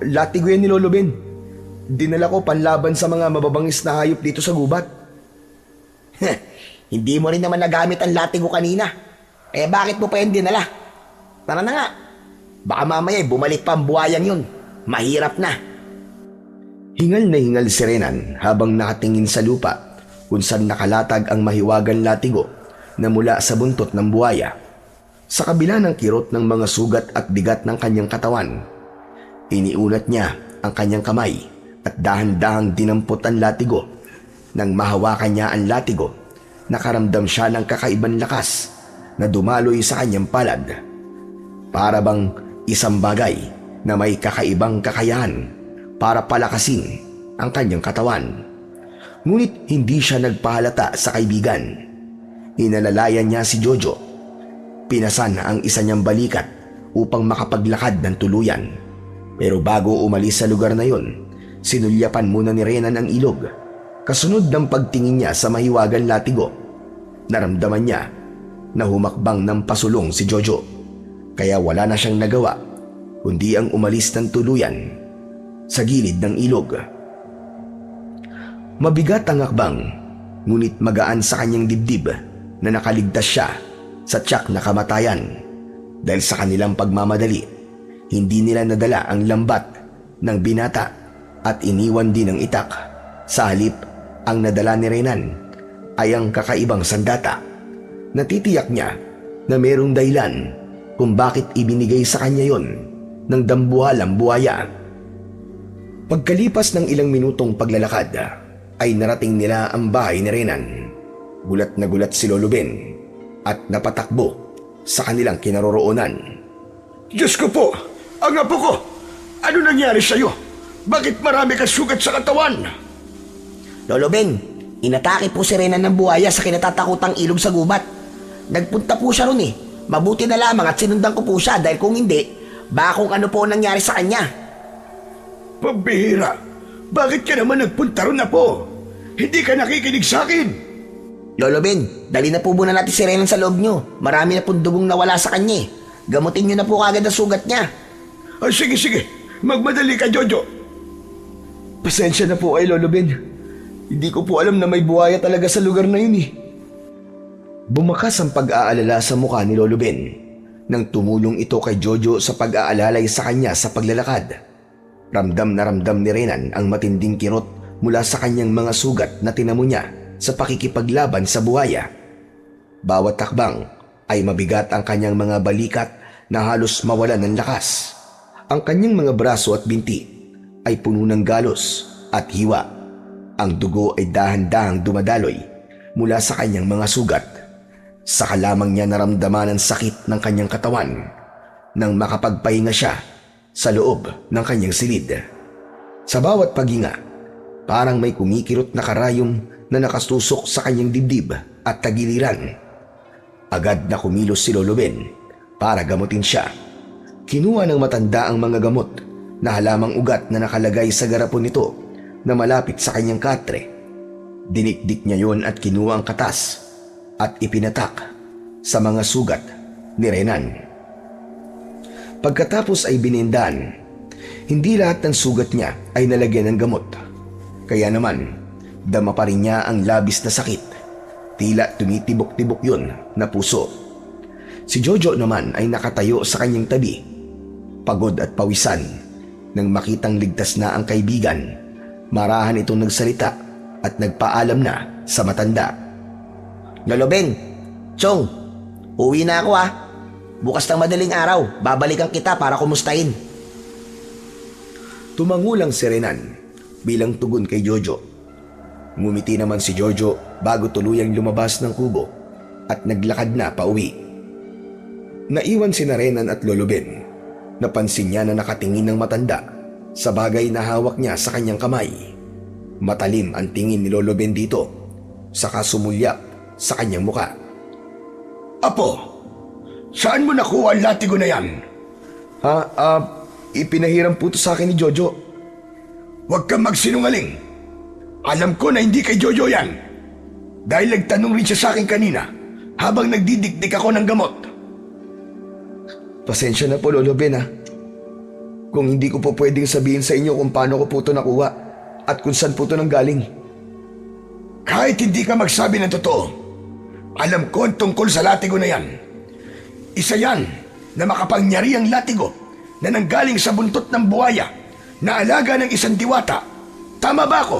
Latigo yan ni Lolo Ben. Dinala ko panlaban sa mga mababangis na hayop dito sa gubat.
Hindi mo rin naman nagamit ang latigo kanina. Eh bakit mo pa yan dinala? Tara na nga. Baka mamaya bumalik pa ang buhayang yun. Mahirap na.
Hingal na hingal si Renan habang nakatingin sa lupa kung saan nakalatag ang mahiwagang latigo na mula sa buntot ng buhaya. Sa kabila ng kirot ng mga sugat at bigat ng kanyang katawan, iniunat niya ang kanyang kamay at dahan-dahang dinampot ang latigo. Nang mahawakan niya ang latigo, nakaramdam siya ng kakaibang lakas na dumaloy sa kanyang palad. Para bang isang bagay na may kakaibang kakayahan para palakasin ang kanyang katawan. Ngunit hindi siya nagpahalata sa kaibigan. Inalalayan niya si Jojo. Pinasan ang isa niyang balikat upang makapaglakad ng tuluyan. Pero bago umalis sa lugar na yon, sinulyapan muna ni Renan ang ilog. Kasunod ng pagtingin niya sa mahiwagang latigo, naramdaman niya na humakbang ng pasulong si Jojo. Kaya wala na siyang nagawa kundi ang umalis ng tuluyan sa gilid ng ilog. Mabigat ang hakbang, ngunit magaan sa kanyang dibdib na nakaligtas siya sa tiyak na kamatayan. Dahil sa kanilang pagmamadali, hindi nila nadala ang lambat ng binata at iniwan din ang itak. Sa halip, ang nadala ni Renan ay ang kakaibang sandata. Natitiyak niya na mayroong dahilan kung bakit ibinigay sa kanya yon ng dambuhalang buhaya. Pagkalipas ng ilang minutong paglalakad, ay narating nila ang bahay ni Renan. Gulat na gulat si Lolo Ben at napatakbo sa kanilang kinaroroonan.
Diyos ko po! Ang apo ko! Ano nangyari sa'yo? Bakit marami kang sugat sa katawan?
Lolo Ben, inatake po si Renan ng buhaya sa kinatatakutang ilog sa gubat. Nagpunta po siya ron eh. Mabuti na lamang at sinundan ko po siya dahil kung hindi, baka kung ano po ang nangyari sa kanya.
Pambihira! Bakit ka naman nagpunta ron, apo? Hindi ka nakikinig sa akin?
Lolo Ben, dali na po muna natin si Renan sa loob nyo. Marami na pong dugong nawala sa kanya eh. Gamutin nyo na po kagad ang sugat niya.
Sige, sige. Magmadali ka, Jojo.
Pasensya na po kay Lolo Ben. Hindi ko po alam na may buhaya talaga sa lugar na yun eh. Bumakas ang pag-aalala sa mukha ni Lolo Ben nang tumulong ito kay Jojo sa pag-aalalay sa kanya sa paglalakad. Ramdam na ramdam ni Renan ang matinding kirot mula sa kanyang mga sugat na tinamo niya sa pakikipaglaban sa buhaya. Bawat takbang ay mabigat ang kanyang mga balikat na halos mawalan ng lakas. Ang kanyang mga braso at binti ay puno ng galos at hiwa. Ang dugo ay dahan-dahang dumadaloy mula sa kanyang mga sugat. Saka lamang niya naramdaman ang sakit ng kanyang katawan nang makapagpahinga siya sa loob ng kanyang silid. Sa bawat paghinga, parang may kumikirot na karayom na nakatusok sa kanyang dibdib at tagiliran. Agad na kumilos si Lolo Ben para gamutin siya. Kinuha ng matanda ang mga gamot na halamang ugat na nakalagay sa garapon nito na malapit sa kanyang katre. Dinikdik niya yon at kinuha ang katas at ipinatak sa mga sugat ni Renan. Pagkatapos ay binindahan. Hindi lahat ng sugat niya ay nalagyan ng gamot. Kaya naman, dama pa rin niya ang labis na sakit. Tila tumitibok-tibok yun na puso. Si Jojo naman ay nakatayo sa kanyang tabi, pagod at pawisan. Nang makitang ligtas na ang kaibigan, marahan itong nagsalita at nagpaalam na sa matanda.
Lolo Ben, Chong, uwi na ako ah. Bukas ng madaling araw, babalikan kita para kumustahin.
Tumangulang si Renan bilang tugon kay Jojo. Ngumiti naman si Jojo bago tuluyang lumabas ng kubo at naglakad na pauwi. Naiwan si Renan at Lolo Ben. Napansin niya na nakatingin ng matanda sa bagay na hawak niya sa kanyang kamay. Matalim ang tingin ni Lolo Ben dito, saka sumulyap sa kanyang muka.
Apo, saan mo nakuha ang latigo na yan?
Ipinahiram po ito sa akin ni Jojo.
Huwag kang magsinungaling. Alam ko na hindi kay Jojo yan. Dahil nagtanong rin siya sa akin kanina habang nagdidikdik ako ng gamot.
Pasensya na po, Lolo Ben ha. Kung hindi ko po pwedeng sabihin sa inyo kung paano ko po ito nakuha at kung saan po ito nanggaling.
Kahit hindi ka magsabi ng totoo, alam ko ang tungkol sa latigo na yan. Isa yan na makapangyarihang latigo na nanggaling sa buntot ng buhaya na alaga ng isang diwata. Tama ba ako?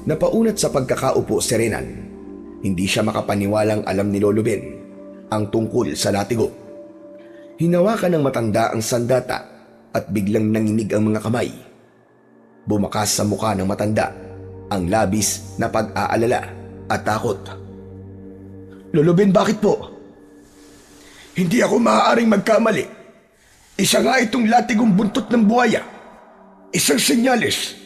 Napaunat sa pagkakaupo si Renan. Hindi siya makapaniwalang alam ni Lolo Ben ang tungkol sa latigo. Hinawakan ng matanda ang sandata at biglang nanginig ang mga kamay. Bumakas sa mukha ng matanda ang labis na pag-aalala at takot.
Lolo Ben, bakit po? Hindi ako maaaring magkamali. Isa nga itong latigong buntot ng buhaya. Isang senyales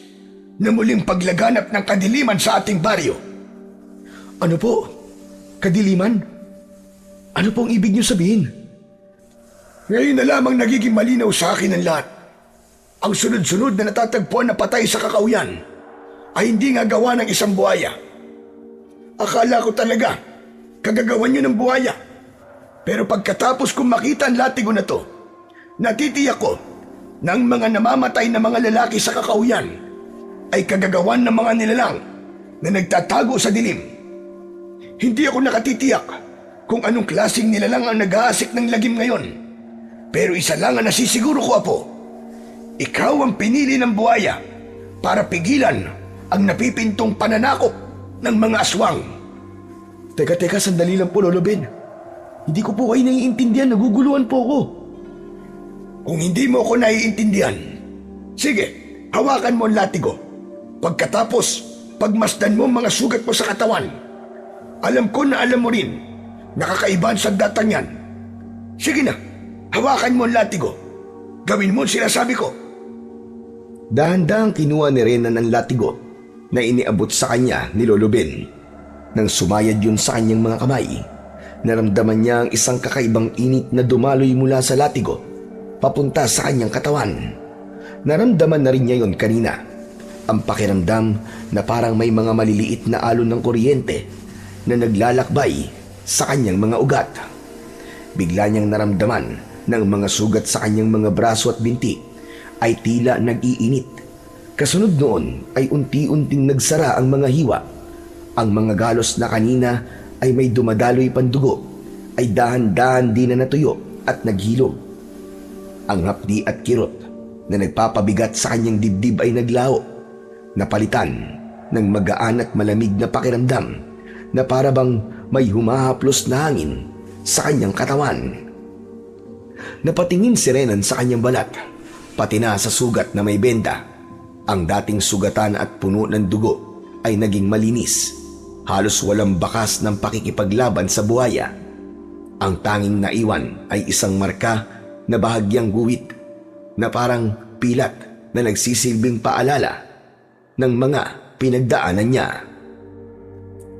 na muling paglaganap ng kadiliman sa ating baryo.
Ano po? Kadiliman? Ano pong ibig niyo sabihin?
Ngayon na lamang nagiging malinaw sa akin ang lahat. Ang sunod-sunod na natatagpuan na patay sa kakauyan ay hindi nga gawa ng isang buhaya. Akala ko talaga, kagagawan nyo ng buhaya. Pero pagkatapos kong makita ang latigo na to, natitiyak ko na ang mga namamatay na mga lalaki sa kakauyan ay kagagawan ng mga nilalang na nagtatago sa dilim. Hindi ako nakatitiyak kung anong klaseng nilalang ang nag-aasik ng lagim ngayon. Pero isa lang ang nasisiguro ko, Apo. Ikaw ang pinili ng buhaya para pigilan ang napipintong pananakop ng mga aswang.
Teka, sandali lang po, Lolo Ben. Hindi ko po kayo naiintindihan, naguguluhan po ako.
Kung hindi mo ako naiintindihan, sige, hawakan mo ang latigo. Pagkatapos, pagmasdan mo ang mga sugat mo sa katawan. Alam ko na alam mo rin, nakakaiba ang sandatang yan. Sige na, hawakan mo ang latigo. Gawin mo ang sinasabi ko.
Dahan-dahang kinuha ni Renan ang latigo na iniabot sa kanya ni Lolo Ben. Nang sumayad yun sa kanyang mga kamay, naramdaman niya ang isang kakaibang init na dumaloy mula sa latigo papunta sa kanyang katawan. Naramdaman na rin niya yun kanina. Ang pakiramdam na parang may mga maliliit na alon ng kuryente na naglalakbay sa kanyang mga ugat. Bigla niyang naramdaman ng mga sugat sa kanyang mga braso at binti ay tila nag-iinit. Kasunod noon ay unti-unting nagsara ang mga hiwa. Ang mga galos na kanina ay may dumadaloy pandugo ay dahan-dahan din na natuyo at naghilom. Ang hapdi at kirot na nagpapabigat sa kanyang dibdib ay naglaho, napalitan ng magaan at malamig na pakiramdam na para bang may humahaplos na hangin sa kanyang katawan. Napatingin si Renan sa kanyang balat, pati na sa sugat na may benda. Ang dating sugatan at puno ng dugo ay naging malinis. Halos walang bakas ng pakikipaglaban sa buhaya. Ang tanging naiwan ay isang marka na bahagyang guhit na parang pilat na nagsisilbing paalala ng mga pinagdaanan niya.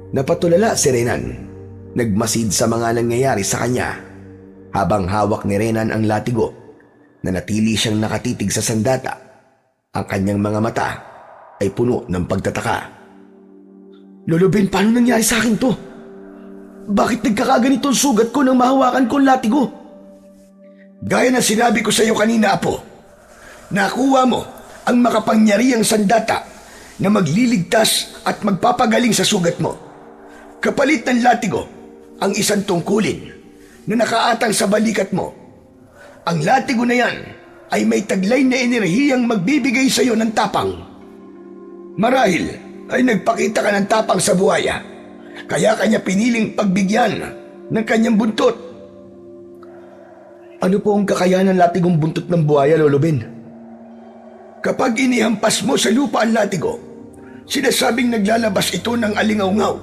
Napatulala si Renan, nagmasid sa mga nangyayari sa kanya. Habang hawak ni Renan ang latigo, nanatili siyang nakatitig sa sandata. Ang kanyang mga mata ay puno ng pagtataka. Lolo Ben, paano nangyari sa akin to? Bakit nagkakaganito ang sugat ko nang mahawakan ko ang latigo?
Gaya ng sinabi ko sa iyo kanina, Apo, nakuha mo ang makapangyarihang sandata na magliligtas at magpapagaling sa sugat mo. Kapalit ng latigo, ang isang tungkulin na nakaatang sa balikat mo. Ang latigo na yan ay may taglay na enerhiyang magbibigay sa iyo ng tapang. Marahil ay nagpakita ka ng tapang sa buhaya, kaya kanya piniling pagbigyan ng kanyang buntot.
Ano po ang kakayahan ng latigong buntot ng buhaya, Lolo Ben?
Kapag inihampas mo sa lupa ang latigo, sinasabing naglalabas ito ng alingaw-ngaw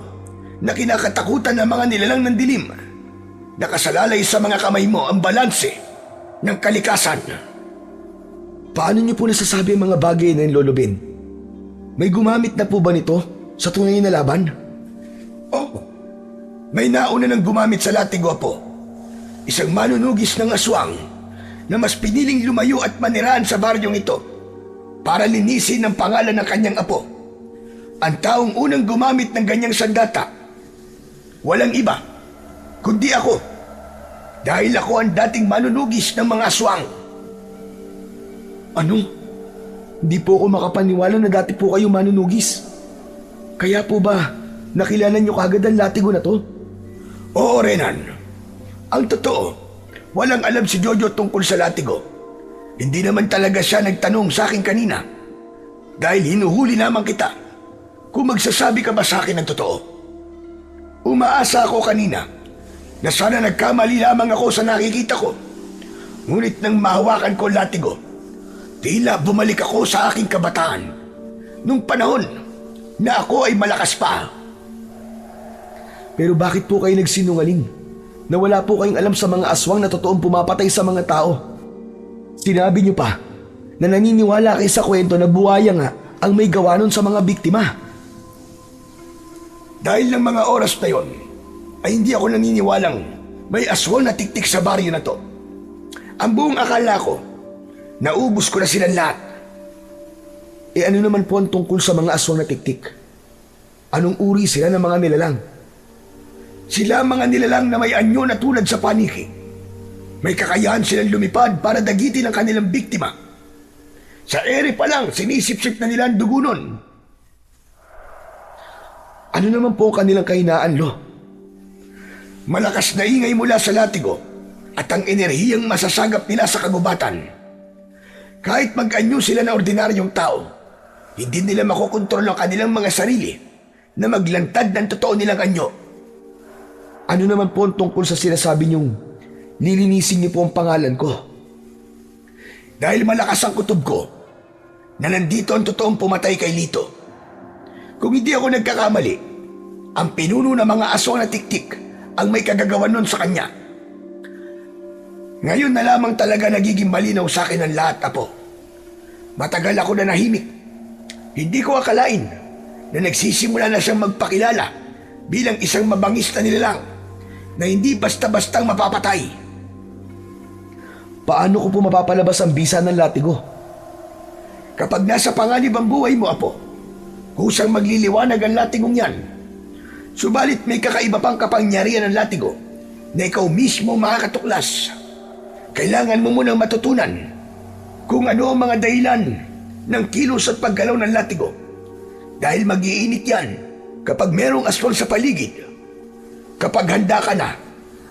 na kinakatakutan ng mga nilalang ng dilim. Nakasalalay sa mga kamay mo ang balanse ng kalikasan.
Paano niyo po nasasabi ang mga bagay na yun, Lolo Ben? May gumamit na po ba nito sa tunay na laban?
Oh, may nauna nang gumamit sa latigo, Apo. Isang manunugis ng aswang na mas piniling lumayo at maniraan sa baryong ito para linisin ang pangalan ng kanyang apo. Ang taong unang gumamit ng ganyang sandata, walang iba kundi ako, dahil ako ang dating manunugis ng mga aswang.
Ano? Hindi po ako makapaniwala na dati po kayo manunugis. Kaya po ba nakilala niyo kagad ang latigo na to?
Oo, Renan. Ang totoo, walang alam si Jojo tungkol sa latigo. Hindi naman talaga siya nagtanong sa akin kanina. Dahil hinuhuli naman kita kung magsasabi ka ba sa akin ng totoo. Umaasa ako kanina na sana nagkamali lamang ako sa nakikita ko. Ngunit nang mahawakan ko ang latigo, tila bumalik ako sa aking kabataan nung panahon na ako ay malakas pa.
Pero bakit po kayo nagsinungaling na wala po kayong alam sa mga aswang na totoong pumapatay sa mga tao? Sinabi niyo pa na naniniwala kayo sa kwento na buhaya nga ang may gawa nun sa mga biktima.
Dahil ng mga oras na yon, ay hindi ako naniniwalang may aswang na tiktik sa baryo na to. Ang buong akala ko, naubos ko na silang lahat.
Ano naman po ang tungkol sa mga aswang na tiktik? Anong uri sila ng mga nilalang?
Sila ang mga nilalang na may anyo na tulad sa paniki. May kakayahan silang lumipad para dagitin ang kanilang biktima. Sa ere pa lang, sinisip-sip na nila ang dugo nun.
Ano naman po ang kanilang kahinaan, Lo?
Malakas na ingay mula sa latigo at ang enerhiyang masasagap nila sa kagubatan. Kahit mag-anyo sila na ordinaryong tao, hindi nila makokontrol ang kanilang mga sarili na maglantad ng totoo nilang anyo.
Ano naman po ang tungkol sa sinasabi niyong lilinisin niyo po ang pangalan ko?
Dahil malakas ang kutob ko na nandito ang totoong pumatay kay Lito. Kung hindi ako nagkakamali, ang pinuno ng mga aswang na tiktik ang may kagagawan nun sa kanya. Ngayon na lamang talaga nagiging malinaw sa akin ang lahat, Apo. Matagal ako na nahimik. Hindi ko akalain na nagsisimula na siyang magpakilala bilang isang mabangis na nilalang na hindi basta-bastang mapapatay.
Paano ko po mapapalabas ang bisa ng latigo?
Kapag nasa panganib ang buhay mo, Apo, kusang magliliwanag ang latigong yan. Subalit may kakaiba pang kapangyarihan ng latigo na ikaw mismo makakatuklas. Kailangan mo munang matutunan kung ano ang mga dahilan ng kilos at paggalaw ng latigo. Dahil mag-iinit yan kapag merong aswang sa paligid. Kapag handa ka na,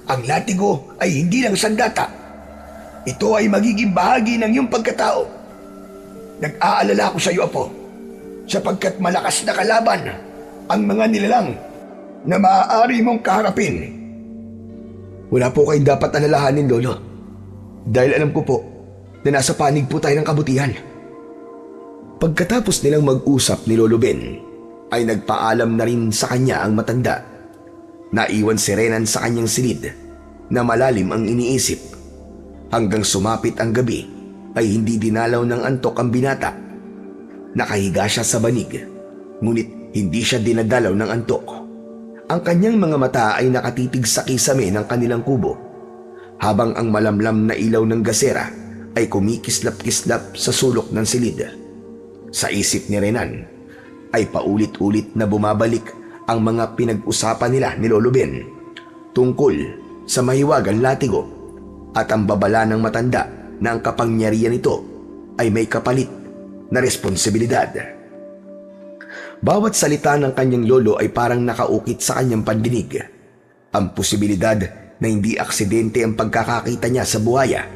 ang latigo ay hindi lang sandata. Ito ay magiging bahagi ng iyong pagkatao. Nag-aalala ko sa iyo, Apo, sapagkat malakas na kalaban ang mga nilalang na maaari mong kaharapin.
Wala po kayong dapat alalahanin, Lolo. Dahil alam ko po na nasa panig po tayo ng kabutihan. Pagkatapos nilang mag-usap ni Lolo Ben, ay nagpaalam na rin sa kanya ang matanda. Naiwan si Renan sa kanyang silid na malalim ang iniisip. Hanggang sumapit ang gabi ay hindi dinalaw ng antok ang binata. Nakahiga siya sa banig, ngunit hindi siya dinadalaw ng antok. Ang kanyang mga mata ay nakatitig sa kisame ng kanilang kubo, habang ang malamlam na ilaw ng gasera ay kumikislap-kislap sa sulok ng silid. Sa isip ni Renan ay paulit-ulit na bumabalik ang mga pinag-usapan nila ni Lolo Ben tungkol sa mahiwagang latigo at ang babala ng matanda na ang kapangyarihan nito ay may kapalit na responsibilidad. Bawat salita ng kanyang lolo ay parang nakaukit sa kanyang pandinig. Ang posibilidad na hindi aksidente ang pagkakakita niya sa buhaya.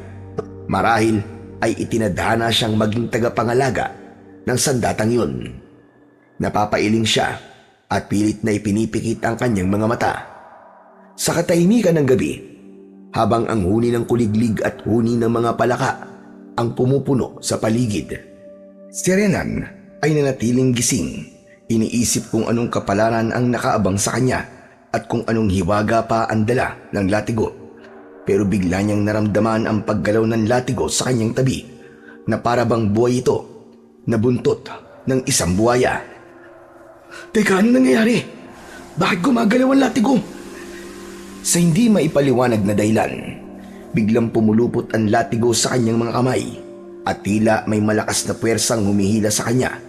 Marahil ay itinadhana siyang maging tagapangalaga ng sandatang yun. Napapailing siya at pilit na ipinipikit ang kanyang mga mata. Sa katahimikan ng gabi, habang ang huni ng kuliglig at huni ng mga palaka ang pumupuno sa paligid, si Renan ay nanatiling gising. Iniisip kung anong kapalaran ang nakaabang sa kanya at kung anong hiwaga pa ang dala ng latigo. Pero bigla niyang naramdaman ang paggalaw ng latigo sa kanyang tabi na para bang buhay ito na buntot ng isang buhaya.
Teka, ano nangyayari? Bakit gumagalaw ang latigo?
Sa hindi maipaliwanag na dahilan, biglang pumulupot ang latigo sa kanyang mga kamay at tila may malakas na puwersang humihila sa kanya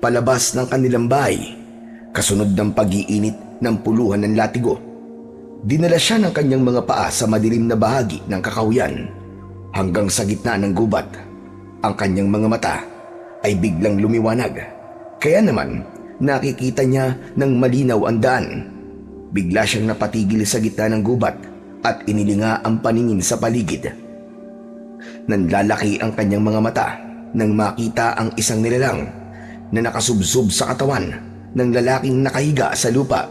palabas ng kanilang bahay, kasunod ng pag-iinit ng puluhan ng latigo. Dinala siya ng kanyang mga paa sa madilim na bahagi ng kakahuyan hanggang sa gitna ng gubat. Ang kanyang mga mata ay biglang lumiwanag, kaya naman nakikita niya ng malinaw ang daan. Bigla siyang napatigil sa gitna ng gubat at inilinga ang paningin sa paligid. Nanlalaki ang kanyang mga mata nang makita ang isang nilalang na nakasubsob sa katawan ng lalaking nakahiga sa lupa.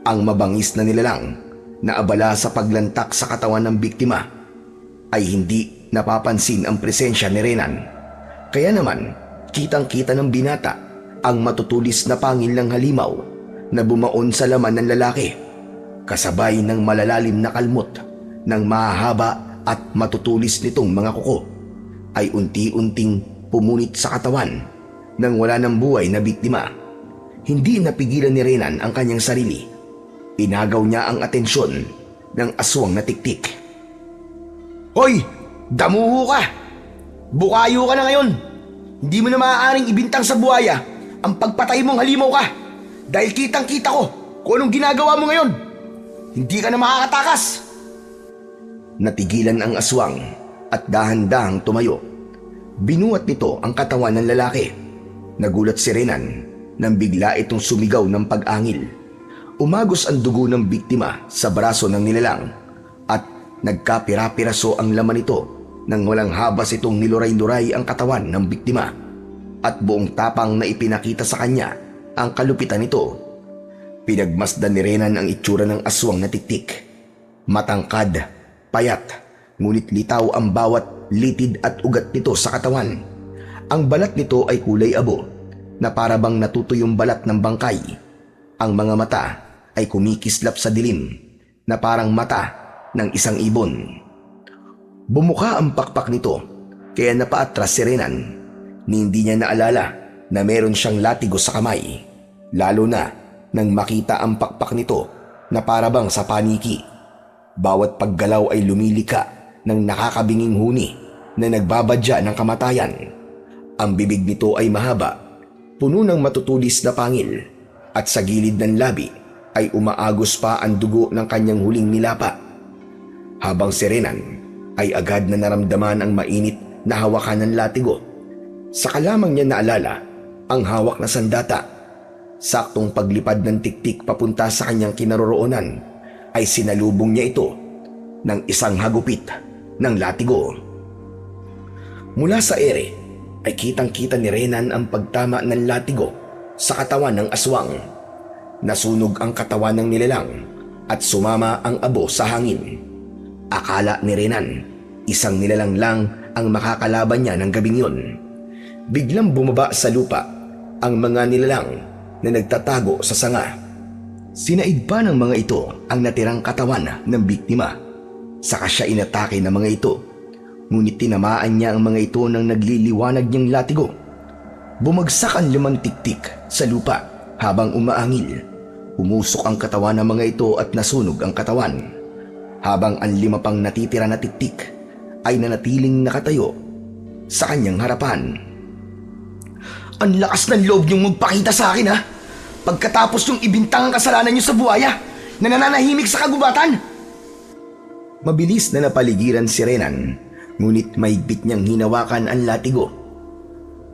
Ang mabangis na nilalang na abala sa paglantak sa katawan ng biktima ay hindi napapansin ang presensya ni Renan. Kaya naman, kitang-kita ng binata ang matutulis na pangil ng halimaw na bumaon sa laman ng lalaki, kasabay ng malalalim na kalmot ng mahahaba at matutulis nitong mga kuko ay unti-unting pumunit sa katawan ng wala ng buhay na biktima. Hindi napigilan ni Renan ang kanyang sarili. Inagaw niya ang atensyon ng aswang na tiktik. Hoy! Damuho ka! Bukayo ka na ngayon! Hindi mo na maaaring ibintang sa buhaya ang pagpatay mong halimaw ka dahil kitang-kita ko kung anong ginagawa mo ngayon. Hindi ka na makakatakas! Natigilan ang aswang at dahan-dahang tumayo. Binuhat nito ang katawan ng lalaki. Nagulat si Renan nang bigla itong sumigaw ng pag-angil. Umagos ang dugo ng biktima sa braso ng nilalang at nagkapira-piraso ang laman nito nang walang habas itong niluray-luray ang katawan ng biktima at buong tapang na ipinakita sa kanya ang kalupitan nito. Pinagmasdan ni Renan ang itsura ng aswang na tiktik. Matangkad, payat, ngunit litaw ang bawat litid at ugat nito sa katawan. Ang balat nito ay kulay abo na parabang natutuyong balat ng bangkay. Ang mga mata ay kumikislap sa dilim na parang mata ng isang ibon. Bumuka ang pakpak nito kaya napaatras si Renan. Hindi niya naalala na meron siyang latigo sa kamay, lalo na nang makita ang pakpak nito na parabang sa paniki. Bawat paggalaw ay lumilika ng nakakabinging huni na nagbabadya ng kamatayan. Ang bibig nito ay mahaba, puno ng matutulis na pangil, at sa gilid ng labi ay umaagos pa ang dugo ng kanyang huling nilapa. Habang si Renan ay agad na naramdaman ang mainit na hawakan ng latigo. Saka lamang niya naalala ang hawak na sandata. Saktong paglipad ng tiktik papunta sa kanyang kinaroroonan ay sinalubong niya ito ng isang hagupit ng latigo. Mula sa ere ay kitang-kita ni Renan ang pagtama ng latigo sa katawan ng aswang. Nasunog ang katawan ng nilalang at sumama ang abo sa hangin. Akala ni Renan, isang nilalang lang ang makakalaban niya ng gabing yun. Biglang bumaba sa lupa ang mga nilalang na nagtatago sa sanga. Sinaid pa ng mga ito ang natirang katawan ng biktima. Saka siya inatake ng mga ito, ngunit tinamaan niya ang mga ito ng nagliliwanag niyang latigo. Bumagsak ang 5 tiktik sa lupa habang umaangil. Umusok ang katawan ng mga ito at nasunog ang katawan. Habang ang 5 pang natitira na tiktik ay nanatiling nakatayo sa kanyang harapan. Ang lakas ng loob niyong magpakita sa akin, ha? Pagkatapos yung ibintang ang kasalanan niyo sa buhaya na nananahimik sa kagubatan. Mabilis na napaligiran si Renan, ngunit mahigpit niyang hinawakan ang latigo.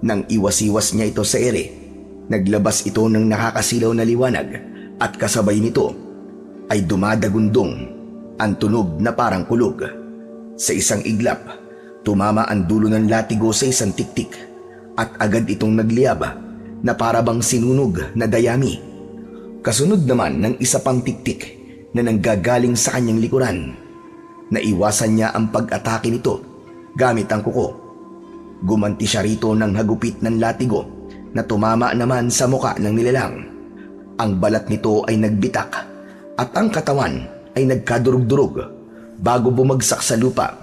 Nang iwas-iwas niya ito sa ere, naglabas ito ng nakakasilaw na liwanag at kasabay nito ay dumadagundong ang tunog na parang kulog. Sa isang iglap, tumama ang dulo ng latigo sa isang tiktik at agad itong nagliyab na parabang sinunog na dayami. Kasunod naman ng isa pang tiktik na nanggagaling sa kanyang likuran. Naiwasan niya ang pag-atake nito gamit ang kuko. Gumanti siya rito ng hagupit ng latigo na tumama naman sa muka ng nilalang. Ang balat nito ay nagbitak at ang katawan ay nagkadurog-durog bago bumagsak sa lupa,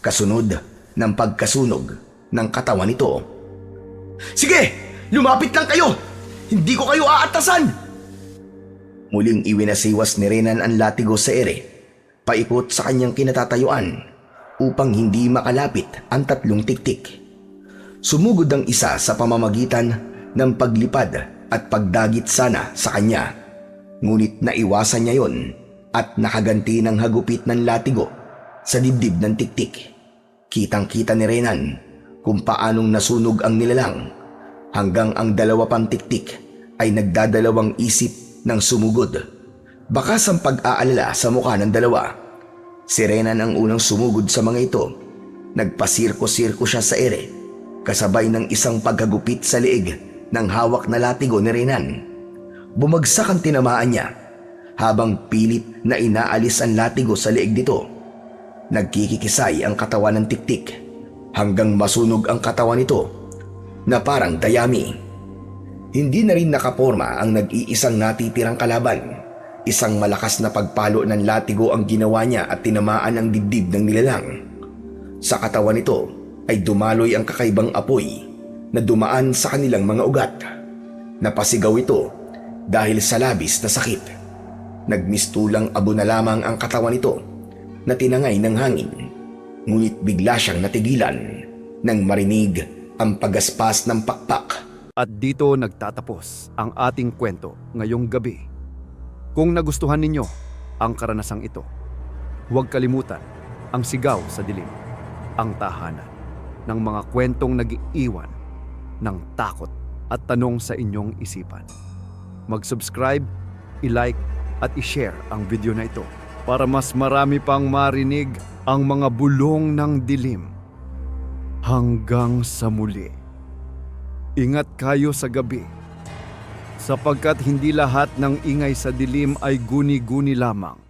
kasunod ng pagkasunog ng katawan nito. Sige! Lumapit lang kayo! Hindi ko kayo aatasan! Muling iwinasiwas ni Renan ang latigo sa ere, paikot sa kanyang kinatatayuan upang hindi makalapit ang 3 tiktik. Sumugod ang isa sa pamamagitan ng paglipad at pagdagit sana sa kanya, ngunit naiwasan niya yon at nakaganti ng hagupit ng latigo sa dibdib ng tiktik. Kitang-kita ni Renan kung paanong nasunog ang nilalang hanggang ang 2 pang tiktik ay nagdadalawang isip ng sumugod. Bakas ang pag-aalala sa mukha ng 2. Si Renan ang unang sumugod sa mga ito. Nagpasirko-sirko siya sa ere, kasabay ng isang paghagupit sa liig ng hawak na latigo ni Renan. Bumagsak ang tinamaan niya habang pilit na inaalis ang latigo sa liig nito. Nagkikikisay ang katawan ng tiktik hanggang masunog ang katawan nito na parang dayami. Hindi na rin nakaporma ang nag-iisang natitirang kalaban. Isang malakas na pagpalo ng latigo ang ginawa niya at tinamaan ang dibdib ng nilalang. Sa katawan nito ay dumaloy ang kakaibang apoy na dumaan sa kanilang mga ugat. Napasigaw ito dahil sa labis na sakit. Nagmistulang abo na lamang ang katawan nito na tinangay ng hangin. Ngunit bigla siyang natigilan nang marinig ang pagaspas ng pakpak.
At dito nagtatapos ang ating kwento ngayong gabi. Kung nagustuhan ninyo ang karanasang ito, huwag kalimutan ang Sigaw sa Dilim, ang tahanan ng mga kwentong nag-iiwan ng takot at tanong sa inyong isipan. Mag-subscribe, i-like at i-share ang video na ito para mas marami pang marinig ang mga bulong ng dilim. Hanggang sa muli. Ingat kayo sa gabi, sapagkat hindi lahat ng ingay sa dilim ay guni-guni lamang.